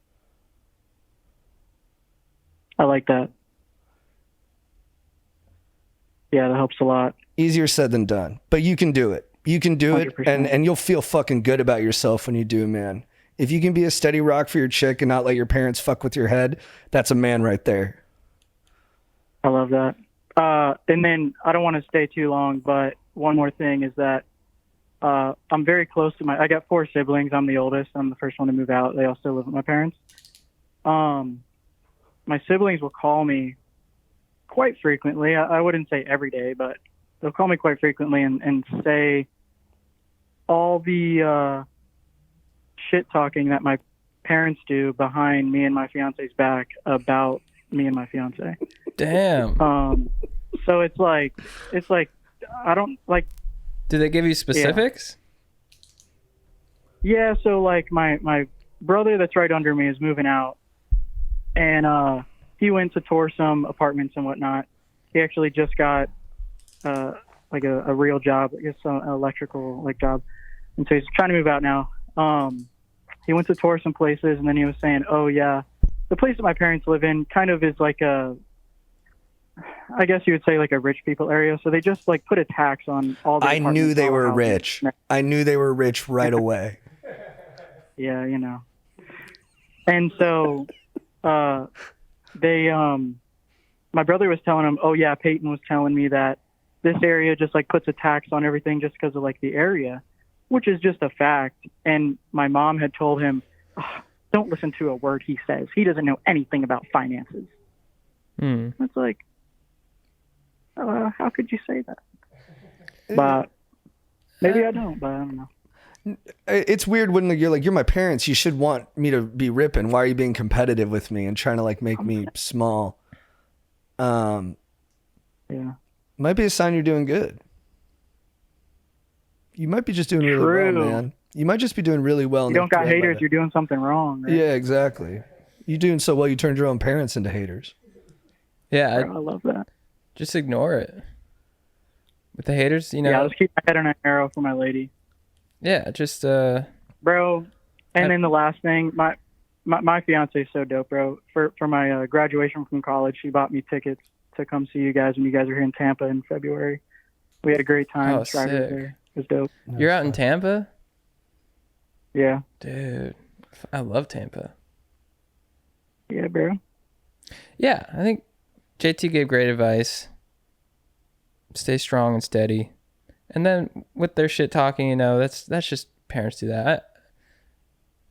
I like that. Yeah, that helps a lot. Easier said than done, but you can do it. You can do 100%. it, and you'll feel fucking good about yourself when you do, man. If you can be a steady rock for your chick and not let your parents fuck with your head, that's a man right there. I love that. And then I don't want to stay too long, but one more thing is that I'm very close to I got 4 siblings. I'm the oldest. I'm the first one to move out. They all still live with my parents. My siblings will call me quite frequently. I wouldn't say every day, but they'll call me quite frequently and say all the shit talking that my parents do behind me and my fiance's back about me and my fiance. Damn. So it's like I don't like. Do they give you specifics? Yeah. So like my brother that's right under me is moving out, and he went to tour some apartments and whatnot. He actually just got like a real job, I guess an electrical like job, and so he's trying to move out now. He went to tour some places, and then he was saying, oh yeah, the place that my parents live in kind of is like I guess you would say like a rich people area. So they just like put a tax on all the I knew they were houses. rich. I knew they were rich right away. Yeah, And so they my brother was telling him, oh yeah, Peyton was telling me that this area just like puts a tax on everything just because of like the area, which is just a fact. And my mom had told him, oh, don't listen to a word he says. He doesn't know anything about finances. It's like, how could you say that? But maybe I don't, but I don't know. It's weird when you're like, you're my parents. You should want me to be ripping. Why are you being competitive with me and trying to like make me small? Yeah. Might be a sign you're doing good. You might be just doing really well, man. You might just be doing really well. You don't got haters, you're doing something wrong. Right? Yeah, exactly. You doing so well, you turned your own parents into haters. Yeah, Bro, I love that. just ignore it. With the haters, you know. Yeah, I'll just keep my head on an arrow for my lady. Yeah, just Bro, and then the last thing, my fiance is so dope, bro. For my graduation from college, she bought me tickets to come see you guys when you guys are here in Tampa in February. We had a great time. Oh, Friday sick. there. It was dope. You're out in Tampa? Yeah. Dude, I love Tampa. Yeah, bro. Yeah, I think JT gave great advice. Stay strong and steady. And then with their shit talking, you know, that's just parents do that.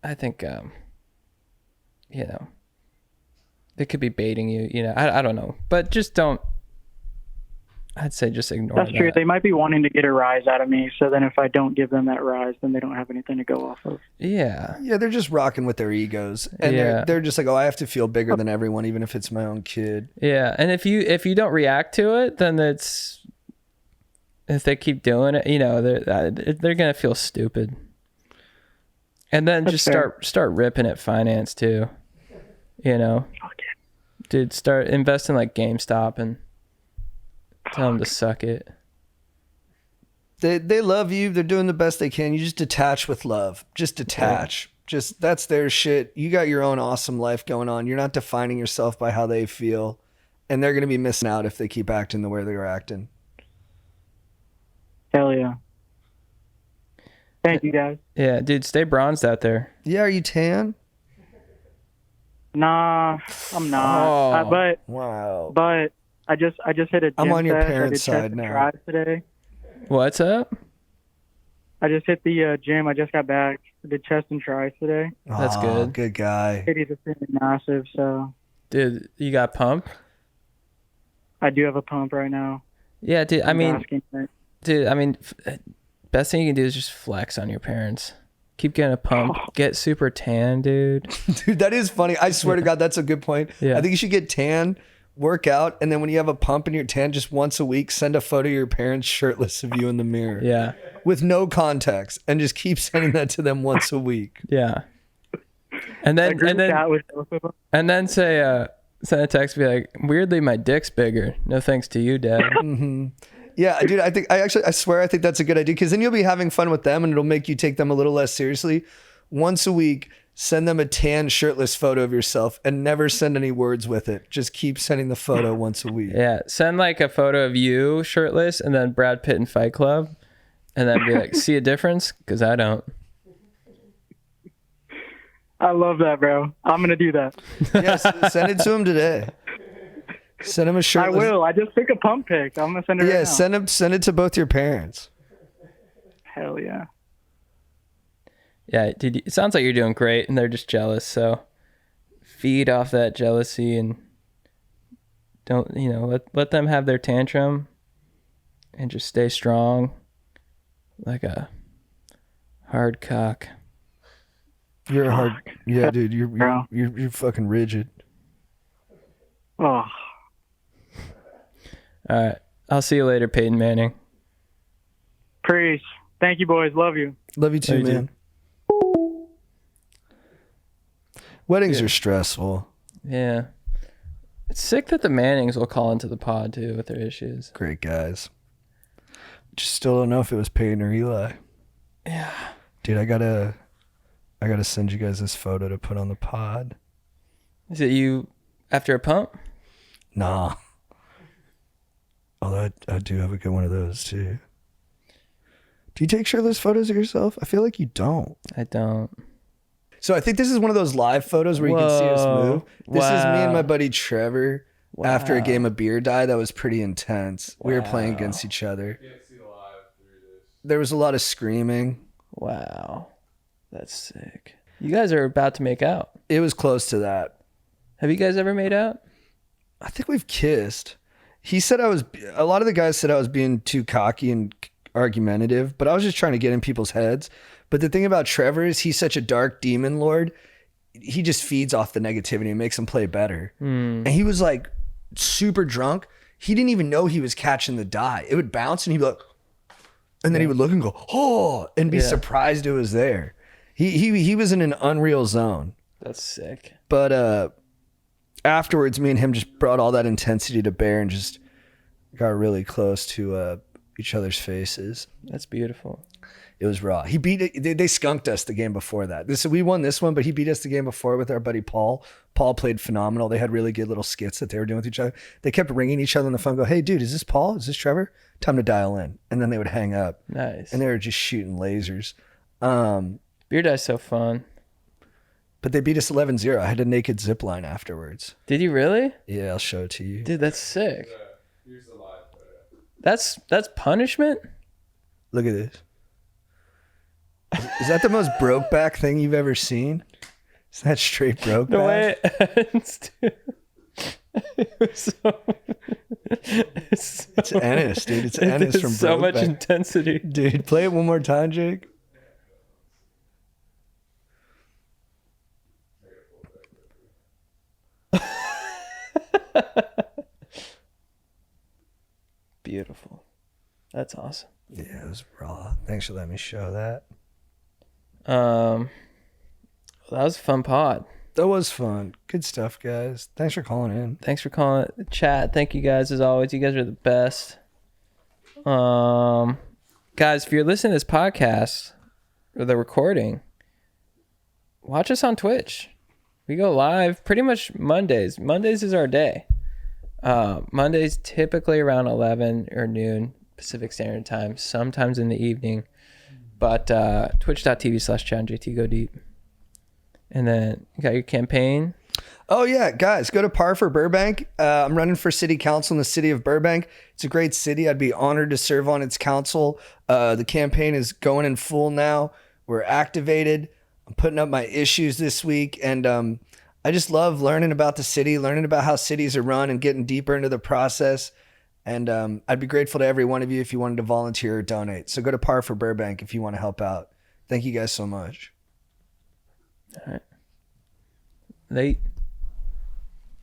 I think you know, they could be baiting you, you know. I don't know. But just don't, I'd say just ignore That's that. true. They might be wanting to get a rise out of me, so then if I don't give them that rise, then they don't have anything to go off of. Yeah. Yeah, they're just rocking with their egos. And they're just like, oh, I have to feel bigger than everyone, even if it's my own kid. Yeah, and if you don't react to it, then if they keep doing it, you know, they're gonna feel stupid. And then That's just start ripping at finance too. You know, dude, start investing like GameStop and tell them to suck it. They love you. They're doing the best they can. You just detach with love. Just detach. Just that's their shit. You got your own awesome life going on. You're not defining yourself by how they feel, and they're gonna be missing out if they keep acting the way they're acting. Hell yeah. Thank you, guys. Yeah, dude, stay bronzed out there. Yeah, are you tan? Nah, I'm not. Oh. Wow. But I just hit a gym I'm on your sesh. parents' I did chest side and now. tries today. What's up? I just hit the gym. I just got back. I did chest and tries today. That's Aw, good. Good guy. Titties are pretty massive, so Dude, you got pump? I do have a pump right now. Yeah, dude. I I'm mean, basking in it. best thing you can do is just flex on your parents. Keep getting a pump. Get super tan, dude. Dude, that is funny. I swear to God, that's a good point. Yeah. I think you should get tan, work out, and then when you have a pump and you're tan, just once a week, send a photo of your parents shirtless of you in the mirror. Yeah. With no context, and just keep sending that to them once a week. Yeah. And then Chat with both of them. and then say send a text, be like, weirdly my dick's bigger. No thanks to you, Dad. Yeah, dude, I swear I think that's a good idea, because then you'll be having fun with them and it'll make you take them a little less seriously. Once a week, send them a tan shirtless photo of yourself and never send any words with it. Just keep sending the photo once a week. Yeah. Send like a photo of you shirtless and then Brad Pitt in Fight Club. And then be like, see a difference? Because I don't. I love that, bro. I'm gonna do that. Yes, send it to him today. Send him a I shirtless. will. I just took a pump pic. I'm gonna send it Yeah, right now. send it to both your parents. Hell yeah. Yeah, dude, it sounds like you're doing great and they're just jealous. So feed off that jealousy and don't, you know, let them have their tantrum and just stay strong like a hard cock. You're a hard. Yeah, dude, Bro. you're fucking rigid. Oh, All right. I'll see you later, Peyton Manning. preach. Thank you, boys. Love you. Love you too, Love you man. Weddings are stressful. Yeah. It's sick that the Mannings will call into the pod too with their issues. Great guys. Just still don't know if it was Peyton or Eli. Yeah. Dude, I gotta send you guys this photo to put on the pod. Is it you after a pump? Nah. Although I do have a good one of those too. Do you take shirtless photos of yourself? I feel like you don't. I don't. So I think this is one of those live photos where you can see us Whoa. move. This is me and Wow. my buddy Trevor after a game of beer die. That was pretty intense. We were playing against each other. There was a lot of screaming. Wow. That's sick. You guys are about to make out. It was close to that. Have you guys ever made out? I think we've kissed. He said a lot of the guys said I was being too cocky and argumentative, but I was just trying to get in people's heads. But the thing about Trevor is he's such a dark demon lord. He just feeds off the negativity and makes him play better. And he was like super drunk. He didn't even know he was catching the die. It would bounce and he'd be like, and then he would look and go, oh, and be surprised it was there. He was in an unreal zone. That's sick. But afterwards, me and him just brought all that intensity to bear and just got really close to each other's faces. That's beautiful. It was raw. He beat it. They skunked us the game before that. We won this one, but he beat us the game before with our buddy Paul. Paul played phenomenal. They had really good little skits that they were doing with each other. They kept ringing each other on the phone, go, "Hey, dude, is this Paul? Is this Trevor? Time to dial in." And then they would hang up. Nice. And they were just shooting lasers. Beer Die's so fun. But they beat us 11-0. I had a naked zip line afterwards. Did you really? Yeah, I'll show it to you. Dude, that's sick. That's punishment? Look at this. Is that the most broke back thing you've ever seen? Is that straight broke The back? way it ends, dude. It's Ennis, dude. It's Ennis from so much Brokeback. intensity. Dude, play it one more time, Jake. Beautiful. That's awesome. Yeah, it was raw. Thanks for letting me show that. That was a fun pod. That was fun. Good stuff, guys. Thanks for calling in. Thanks for calling it. Chat. Thank you guys as always. You guys are the best. Guys, if you're listening to this podcast or the recording, watch us on Twitch. We go live pretty much Mondays. Mondays is our day. Mondays typically around 11 or noon Pacific Standard Time, sometimes in the evening. But twitch.tv/ChatJT, go deep. And then you got your campaign. Oh, yeah, guys, go to Par for Burbank. I'm running for city council in the city of Burbank. It's a great city. I'd be honored to serve on its council. The campaign is going in full now. We're activated. I'm putting up my issues this week. And I just love learning about the city, learning about how cities are run and getting deeper into the process. And I'd be grateful to every one of you if you wanted to volunteer or donate. So go to Par for Burbank if you want to help out. Thank you guys so much. All right. Late.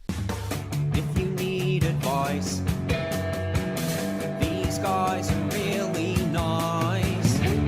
If you need advice, these guys